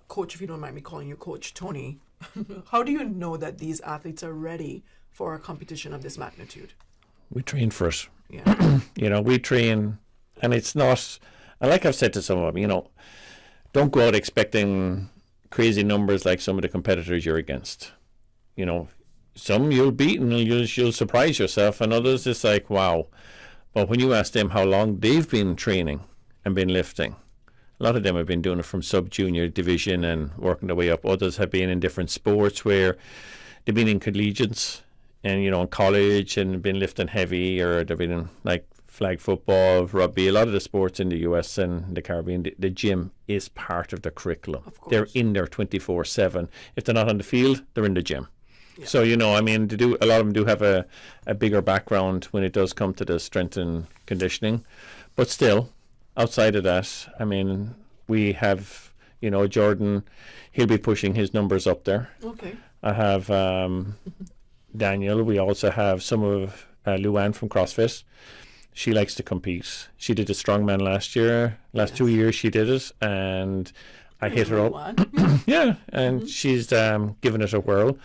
Coach, if you don't mind me calling you Coach Tony, how do you know that these athletes are ready for a competition of this magnitude? We train for it. Yeah. We train, and it's not, and like I've said to some of them, don't go out expecting crazy numbers like some of the competitors you're against. Some you'll beat and you'll surprise yourself, and others it's like, wow. But when you ask them how long they've been training and been lifting, a lot of them have been doing it from sub-junior division and working their way up. Others have been in different sports where they've been in collegiates and, in college and been lifting heavy, or they've been in like flag football, rugby. A lot of the sports in the US and the Caribbean, the gym is part of the curriculum. Of course. They're in there 24/7. If they're not on the field, they're in the gym. Yeah. So, a lot of them do have a bigger background when it does come to the strength and conditioning. But still, outside of that, I mean, we have, Jordan, he'll be pushing his numbers up there. Okay. I have Daniel. We also have some of Luann from CrossFit. She likes to compete. She did a strongman last year. Last 2 years she did it, and I hit her up. Yeah, and she's given it a whirl.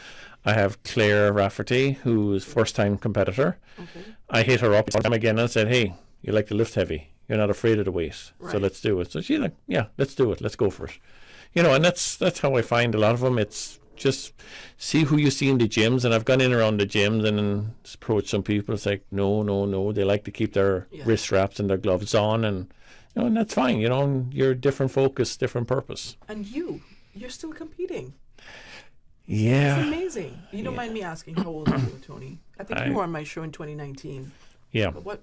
I have Claire Rafferty, who's first-time competitor. Okay. I hit her up again and said, "Hey, you like to lift heavy. You're not afraid of the weight, so let's do it." So she's like, "Yeah, let's do it. Let's go for it." And that's how I find a lot of them. It's just see who you see in the gyms, and I've gone in around the gyms and approached some people. It's like, no. They like to keep their wrist straps and their gloves on, and and that's fine. You're different focus, different purpose. And you're still competing. Yeah. It's amazing. You don't mind me asking, how old are you, Tony? I think you were on my show in 2019. Yeah. But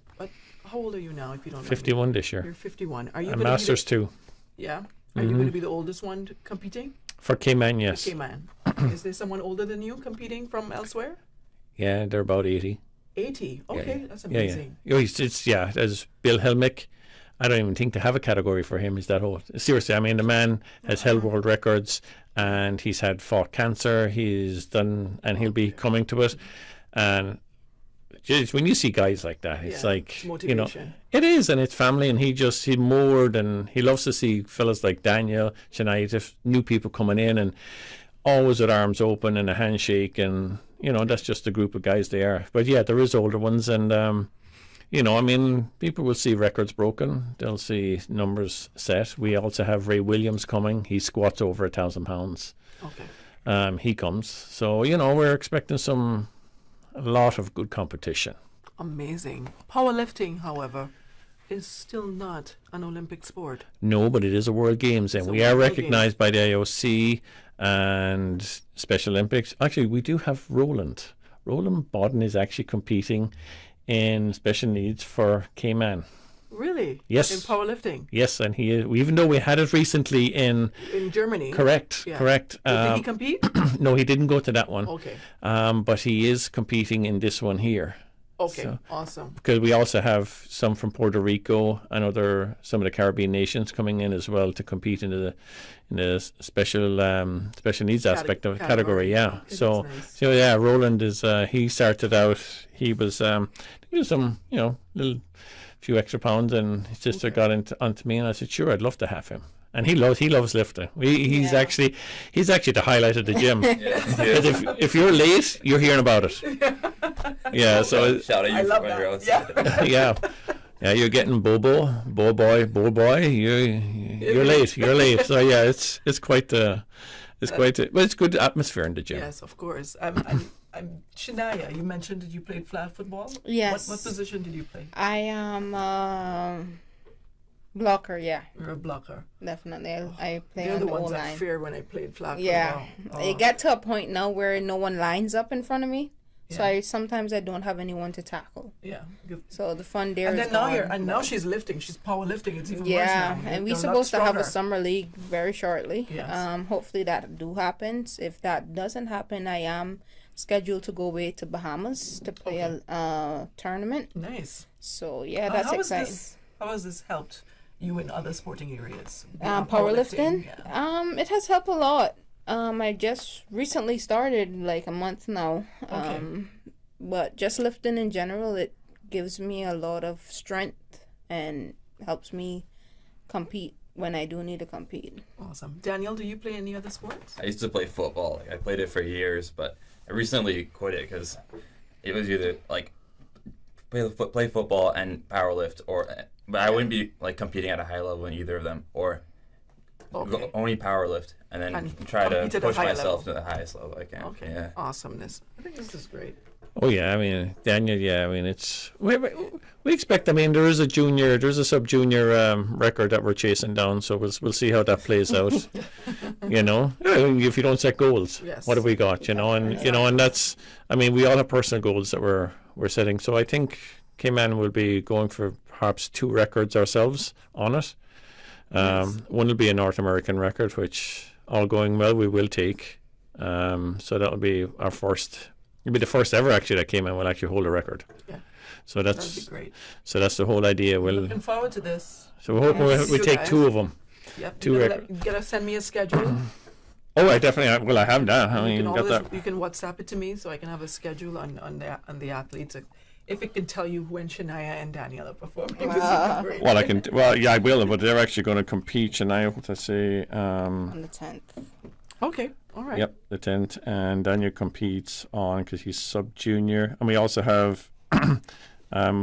how old are you now, if you don't mind? 51 this year. You're 51. Are you a Masters too? Yeah. Are you going to be the oldest one competing? For Cayman, yes. For Cayman. Is there someone older than you competing from elsewhere? Yeah, they're about 80. 80? Okay, that's amazing. Yeah. There's Bill Helmick. I don't even think to have a category for him. He's that old. Seriously, I mean, the man has held world records, and he's fought cancer. He's done, and he'll be coming to it. And just, when you see guys like that, it's like, motivation. It is, and it's family, and he moored, and he loves to see fellas like Daniel, Shania, new people coming in, and always with arms open and a handshake, and that's just the group of guys they are. But yeah, there is older ones, and people will see records broken. They'll see numbers set. We also have Ray Williams coming. He squats over 1,000 pounds. Okay. He comes. So, we're expecting a lot of good competition. Amazing. Powerlifting, however, is still not an Olympic sport. No, but it is a World Games, and we are recognized by the IOC and Special Olympics. Actually, we do have Roland. Roland Bodden is actually competing in special needs for Cayman. Really? Yes. In powerlifting? Yes, and he is, even though we had it recently in Germany. Correct. Did he compete? No, he didn't go to that one. Okay. But he is competing in this one here. Okay, so, awesome. Because we also have some from Puerto Rico and some of the Caribbean nations coming in as well to compete in the special needs aspect of category. Yeah. Okay, so nice. So yeah, Roland is he started out. He was some little few extra pounds, and his sister got onto me, and I said, sure, I'd love to have him. And he loves lifting. He's actually the highlight of the gym. Because if you're late, you're hearing about it. Yeah, so shout out you from your own side. Yeah, you're getting boy. You're late. So yeah, it's quite but it's good atmosphere in the gym. Yes, of course. And Shania, you mentioned that you played flag football? Yes. What position did you play? I am blocker, yeah. You're a blocker. Definitely. I play They're on the the ones O-line. I fear when I played flag Yeah. football. It got to a point now where no one lines up in front of me. So Yeah. sometimes I don't have anyone to tackle. Yeah. So the fun there And is then now gone. now she's lifting. She's powerlifting. It's even worse Yeah, now. and we're You're a lot supposed to have a stronger. summer league very shortly. Yes. Hopefully that do happens. If that doesn't happen, I am scheduled to go away to Bahamas to play a tournament. Nice. So yeah, that's exciting. How has this helped you in other sporting areas? Powerlifting. Yeah. It has helped a lot. I just recently started like a month now. Okay. But just lifting in general, it gives me a lot of strength and helps me compete when I do need to compete. Awesome. Daniel, do you play any other sports? I used to play football. Like, I played it for years, but I recently quit it because it was either like play football and powerlift, but I wouldn't be like competing at a high level in either of them, or only powerlift and then try to push myself to the highest level I can. Okay. Yeah. Awesomeness. I think this is great. Oh yeah, I mean Daniel. Yeah, I mean it's we expect. I mean there's a sub-junior record that we're chasing down. So we'll see how that plays out. You know, if you don't set goals, what have we got? You know, and that's. I mean, we all have personal goals that we're setting. So I think Cayman will be going for perhaps 2 records ourselves on it. One will be a North American record, which all going well we will take. So that'll be our first. It'll be the first ever actually that Cayman will actually hold a record. Yeah. So that's That'd be great. So that's the whole idea. Looking forward to this. So we're hoping we take 2 of them. Yep. 2 records. You gotta send me a schedule. Oh, I definitely. Well, I have that. I mean, got that. You can WhatsApp it to me so I can have a schedule on the athletes. If it can tell you when Shania and Daniel are performing, this would be great. Well, I can. Well, yeah, I will. But they're actually going to compete Shania. What I say? On the 10th. Okay. All right. Yep, the 10th, and Daniel competes on because he's sub-junior, and we also have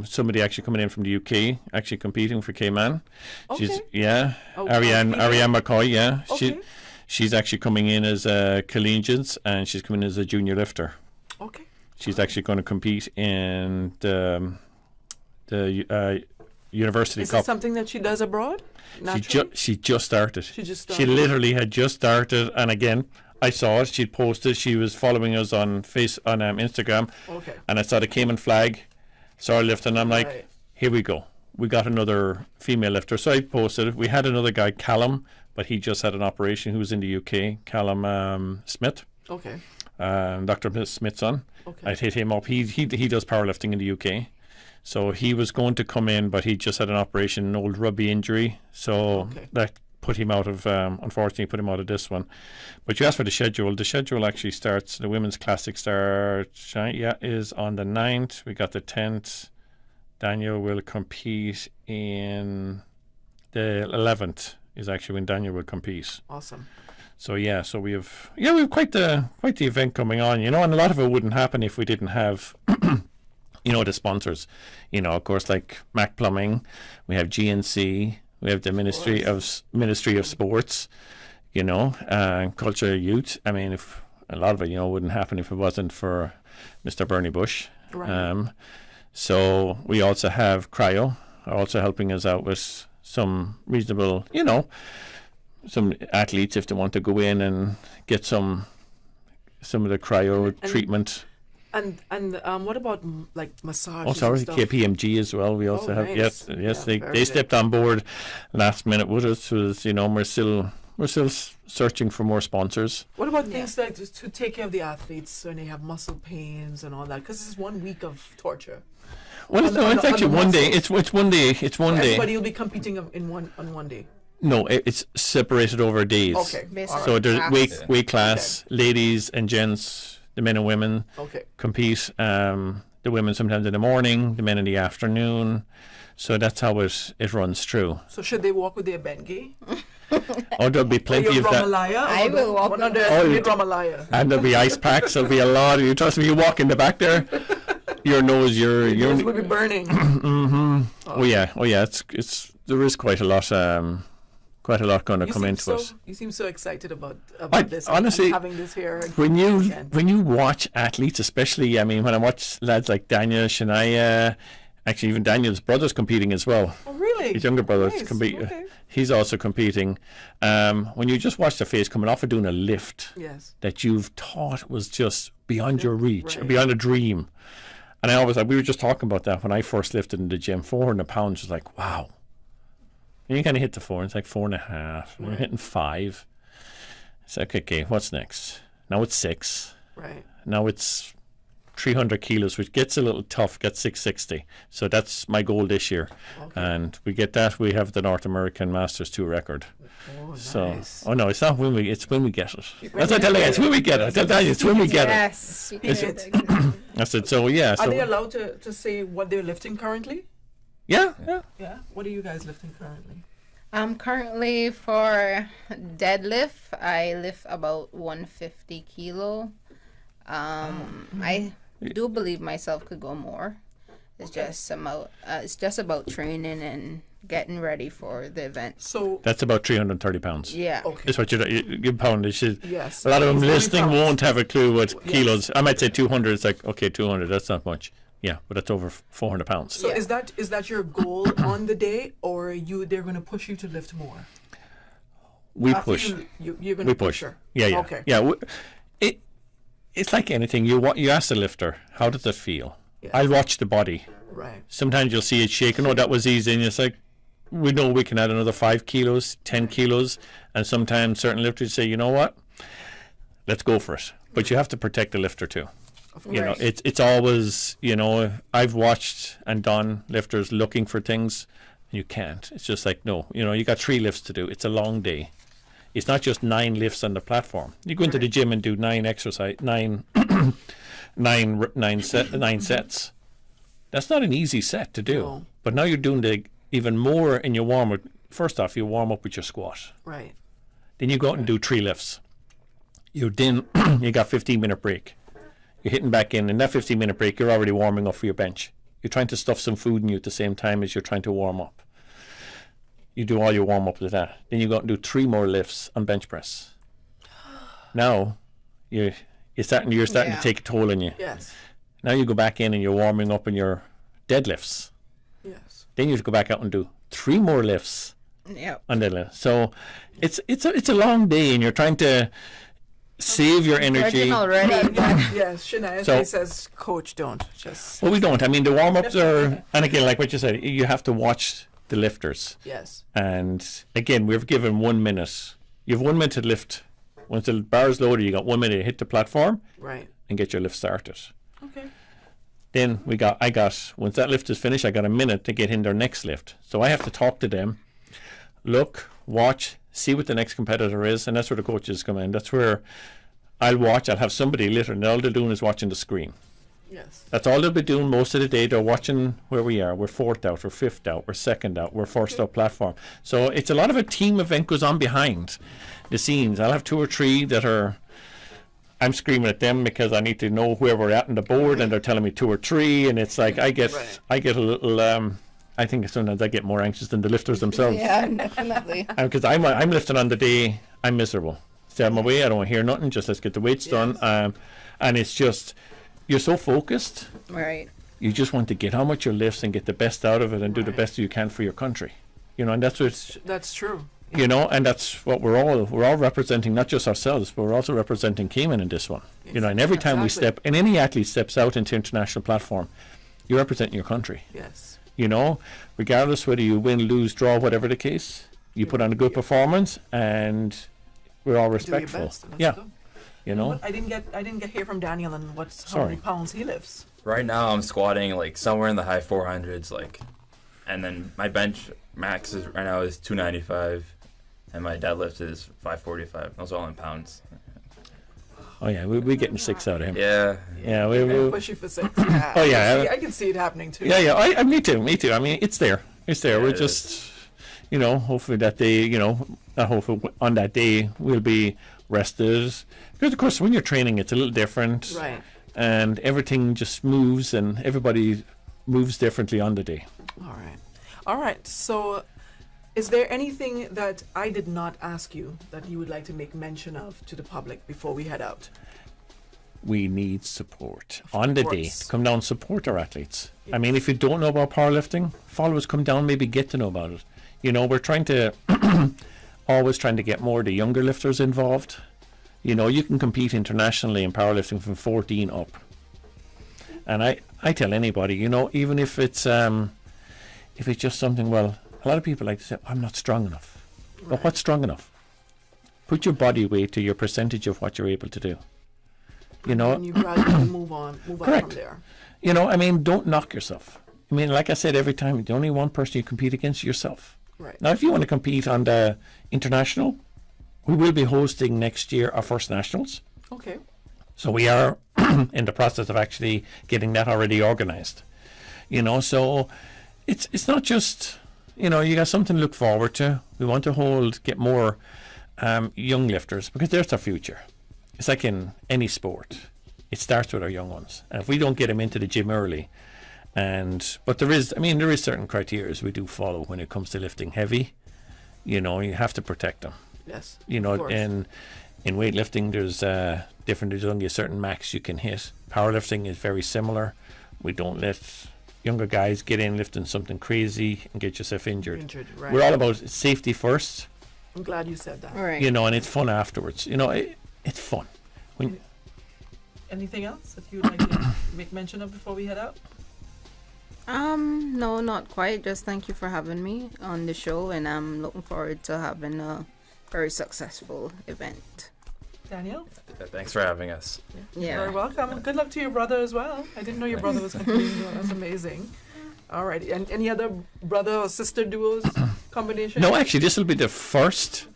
somebody actually coming in from the UK, actually competing for Cayman. Okay. Ariane McCoy. Yeah, Okay. she's actually coming in as a collegiate, and she's coming in as a junior lifter. Okay. She's actually going to compete in the University Is Cup. it something that she does abroad? She just started. She just She started. literally had just started, and again, I saw it. She'd posted. She was following us on Instagram, Okay. and I saw the Cayman flag, saw her lifting. I'm like, Right. here we go. We got another female lifter. So I posted it. We had another guy, Callum, but he just had an operation. Who was in the UK, Callum Smith. Okay. Dr. Smith's son. Okay. I'd hit him up. He does powerlifting in the UK. So he was going to come in, but he just had an operation, an old rugby injury. So that put him out of, unfortunately, put him out of this one. But you asked for the schedule. The schedule actually starts, the Women's Classic is on the 9th. We got the 10th. Daniel will compete in the 11th is actually when Daniel will compete. Awesome. So so we have quite the event coming on, and a lot of it wouldn't happen if we didn't have the sponsors, of course, like Mac Plumbing, we have GNC, we have the Ministry of Sports, Culture Youth. I mean, if a lot of it, wouldn't happen if it wasn't for Mr. Bernie Bush. Right. So we also have Cryo, are also helping us out with some reasonable, some athletes if they want to go in and get some of the cryo treatment. And what about like massage? Oh, sorry, KPMG as well. We also have nice. yes. Yeah, They stepped on board last minute with us. We're still searching for more sponsors. What about things like to take care of the athletes when they have muscle pains and all that? Because this is 1 week of torture. Well, it's actually one day. It's one day. It's one day. Everybody will be competing on one day. No, it's separated over days. Okay. So there's weight class, ladies and gents, the men and women compete. The women sometimes in the morning, the men in the afternoon. So that's how it runs through. So should they walk with their Bengay? Oh, there'll be plenty of that. I will walk with Ramalaya. And there'll be ice packs. There'll be a lot. You trust me? You walk in the back there, your nose will be burning. Mm-hmm. Oh yeah. It's there is quite a lot. quite a lot going to come into it. You seem so excited about this. Honestly, and having this here. When you watch athletes, especially, I mean, when I watch lads like Daniel, Shania, actually even Daniel's brother's competing as well. Oh, really? His younger brother's Nice. competing. Okay. He's also competing. When you just watch their face coming off of doing a lift that you've thought was just beyond your reach, or beyond a dream. And I always, we were just talking about that when I first lifted in the gym, 400 pounds was like, wow. And you kind of hit the 4, it's like 4.5. And we're hitting 5. It's like, okay, what's next? Now it's 6. Right. Now it's 300 kilos, which gets a little tough, gets 660. So that's my goal this year. Okay. And we get that, we have the North American Masters 2 record. Oh, so, nice. Oh no, it's not when it's when we get it. That's what I tell you, it's when we get it. I tell you, it's when we get Yes. it. I said, so yeah. Are they allowed to say what they're lifting currently? Yeah. What are you guys lifting currently? Currently for deadlift, I lift about 150 kilo. I do believe myself could go more. It's just about training and getting ready for the event. So that's about 330 pounds. Yeah. Okay. It's what you poundage. Yes. A lot of them listening pounds. won't have a clue what kilos. I might say 200. It's like, okay, 200. That's not much. Yeah, but that's over 400 pounds. So is that your goal on the day, or they're going to push you to lift more? We After push. You're going to push her. Yeah. Okay. Yeah. It's like anything. You ask the lifter, how does it feel? Yeah. I'll watch the body. Right. Sometimes you'll see it shaking. Oh, that was easy. And it's like, we know we can add another 5 kilos, 10 kilos. And sometimes certain lifters say, you know what? Let's go for it. But you have to protect the lifter too. You know, it's always, you know, I've watched and done lifters looking for things. You can't. It's just like, no, you know, you got 3 lifts to do. It's a long day. It's not just 9 lifts on the platform. You go into the gym and do 9 sets. That's not an easy set to do. No. But now you're doing even more in your warm up. First off, you warm up with your squat. Right. Then you go out and do 3 lifts. You got 15-minute break. You're hitting back in that 15-minute break, you're already warming up for your bench. You're trying to stuff some food in you at the same time as you're trying to warm up. You do all your warm up with that. Then you go out and do 3 more lifts on bench press. Now you're starting to take a toll on you. Yes. Now you go back in and you're warming up in your deadlifts. Yes. Then you go back out and do 3 more lifts on deadlift. So it's a long day, and you're trying to save your energy. Already. Yes, Shania So- says, Coach, don't. Just. Well, we don't. I mean, the warm-ups are, and again, like what you said, you have to watch the lifters. Yes. And again, we've given 1 minute. You have 1 minute to lift. Once the bar is loaded, you got 1 minute to hit the platform. Right. And get your lift started. Okay. Then once that lift is finished, I got a minute to get in their next lift. So I have to talk to them, look, watch, see what the next competitor is, and that's where the coaches come in. That's where I'll have somebody literally, all they're doing is watching the screen. Yes. That's all they'll be doing most of the day. They're watching where we are. We're 4th out, we're 5th out, we're 2nd out, we're 1st out platform. So it's a lot of a team event goes on behind the scenes. I'll have 2 or 3 that I'm screaming at them because I need to know where we're at on the board, and they're telling me 2 or 3, and it's like I get a little. I think sometimes I get more anxious than the lifters themselves. Yeah, definitely. Because I'm lifting on the day I'm miserable. Stay out of my way. I don't want to hear nothing. Just let's get the weights done. And it's just you're so focused. Right. You just want to get on with your lifts and get the best out of it and do the best you can for your country. You know, and that's what. That's true. You know, and that's what we're all representing, not just ourselves, but we're also representing Cayman in this one. Yes, you know, and every time we step, and any athlete steps out into international platform, you're representing your country. Yes. You know, regardless whether you win, lose, draw, whatever the case, you put on a good performance, and we're all respectful. Yeah. You know. I didn't get hear from Daniel and how many pounds he lifts. Right now I'm squatting like somewhere in the high 400s, and then my bench max right now is 295. And my deadlift is 545. Those are all in pounds. Oh yeah, we're getting 6 out of him. Yeah. Yeah, we push you for 6. Oh yeah, I can see it happening too. Yeah. Me too. I mean, it's there. Yeah, we're just, you know, hopefully that day, you know, hopefully on that day we'll be rested. Because of course, when you're training, it's a little different. Right. And everything just moves, and everybody moves differently on the day. All right. So. Is there anything that I did not ask you that you would like to make mention of to the public before we head out? We need support. On the day, come down, support our athletes. I mean, if you don't know about powerlifting, follow us, come down, maybe get to know about it. You know, we're trying to, always trying to get more of the younger lifters involved. You know, you can compete internationally in powerlifting from 14 up. And I tell anybody, you know, even if it's just something, well, a lot of people like to say, I'm not strong enough. Right. But what's strong enough? Put your body weight to your percentage of what you're able to do. You know, and you gradually move on from there. You know, I mean, don't knock yourself. I mean, like I said, every time, the only one person you compete against, yourself. Right. Now, if you want to compete on the international, we will be hosting next year our first nationals. Okay. So we are in the process of actually getting that already organized. You know, so it's not just, you know, you got something to look forward to. We want to get more young lifters, because there's their future. It's like in any sport. It starts with our young ones. And if we don't get them into the gym early, but there is certain criteria we do follow when it comes to lifting heavy. You know, you have to protect them. Yes. You know, in weightlifting, there's only a certain max you can hit. Powerlifting is very similar. We don't let younger guys get in lifting something crazy and get yourself injured. Right. We're all about safety first. I'm glad you said that. All right. You know, and it's fun afterwards. You know, it's fun. Anything else that you would like to make mention of before we head out? No, not quite. Just thank you for having me on the show, and I'm looking forward to having a very successful event. Daniel? Thanks for having us. Yeah. You're welcome. Good luck to your brother as well. I didn't know your brother was competing. That's amazing. All right. And any other brother or sister duos combination? No, actually, this will be the first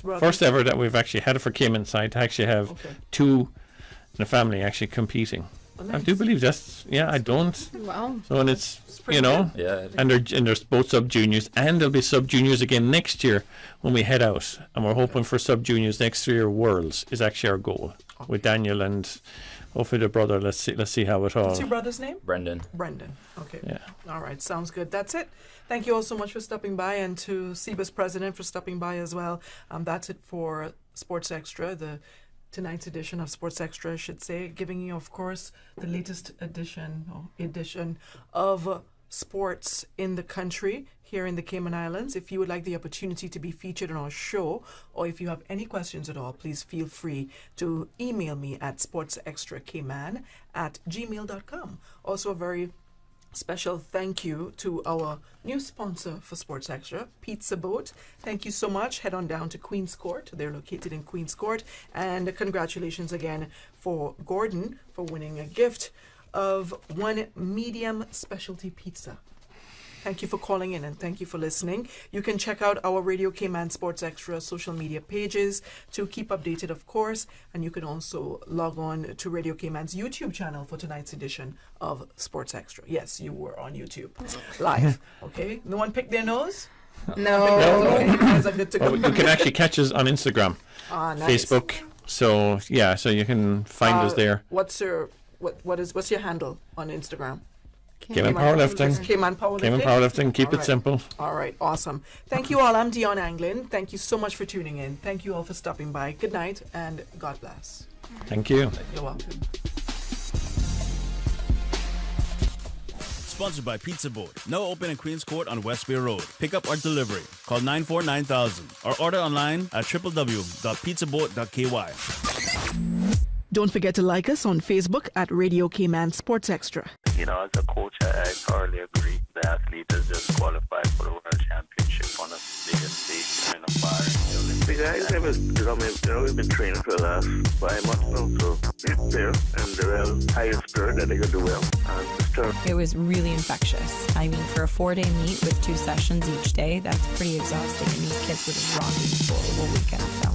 brother. ever that we've actually had it for Cayman side to actually have two in the family actually competing. Well, nice. I do believe I don't. Wow. So, and it's you know, and there's both sub juniors, and there'll be sub juniors again next year when we head out, and we're hoping for sub juniors next year. Worlds is actually our goal with Daniel and hopefully the brother. Let's see how it all. What's your brother's name? Brendan. Okay. Yeah. All right. Sounds good. That's it. Thank you all so much for stopping by, and to CBUS President for stopping by as well. That's it for Sports Extra, tonight's edition of Sports Extra, I should say, giving you, of course, the latest edition of sports in the country here in the Cayman Islands. If you would like the opportunity to be featured on our show, or if you have any questions at all, please feel free to email me at sportsextracayman@gmail.com. Also, a very special thank you to our new sponsor for Sports Extra, Pizza Boat. Thank you so much. Head on down to Queen's Court. They're located in Queen's Court. And congratulations again for Gordon for winning a gift of one medium specialty pizza. Thank you for calling in, and thank you for listening. You can check out our Radio Cayman Sports Extra social media pages to keep updated, of course. And you can also log on to Radio Cayman's YouTube channel for tonight's edition of Sports Extra. Yes, you were on YouTube live. Okay? No one picked their nose? No. You guys are good to go. You can actually catch us on Instagram, nice. Facebook. So so you can find us there. What's your handle on Instagram? Cayman Powerlifting. Cayman Powerlifting. Keep it simple. All right. Awesome. Thank you all. I'm Dionne Anglin. Thank you so much for tuning in. Thank you all for stopping by. Good night and God bless. Thank you. You're welcome. Sponsored by Pizza Boat. Now open in Queen's Court on West Bay Road. Pick up or delivery. Call 949,000 or order online at www.pizzaboat.ky. Don't forget to like us on Facebook at Radio Cayman Sports Extra. You know, as a coach, I thoroughly agree. The athlete has just qualified for the World Championship on a bigger stage in a bar. The guys we've been training for the last 5 months now, so they're in the real highest spirit that they could do well. It was really infectious. I mean, for a 4-day meet with 2 sessions each day, that's pretty exhausting, and these kids were just rocking for a whole weekend, so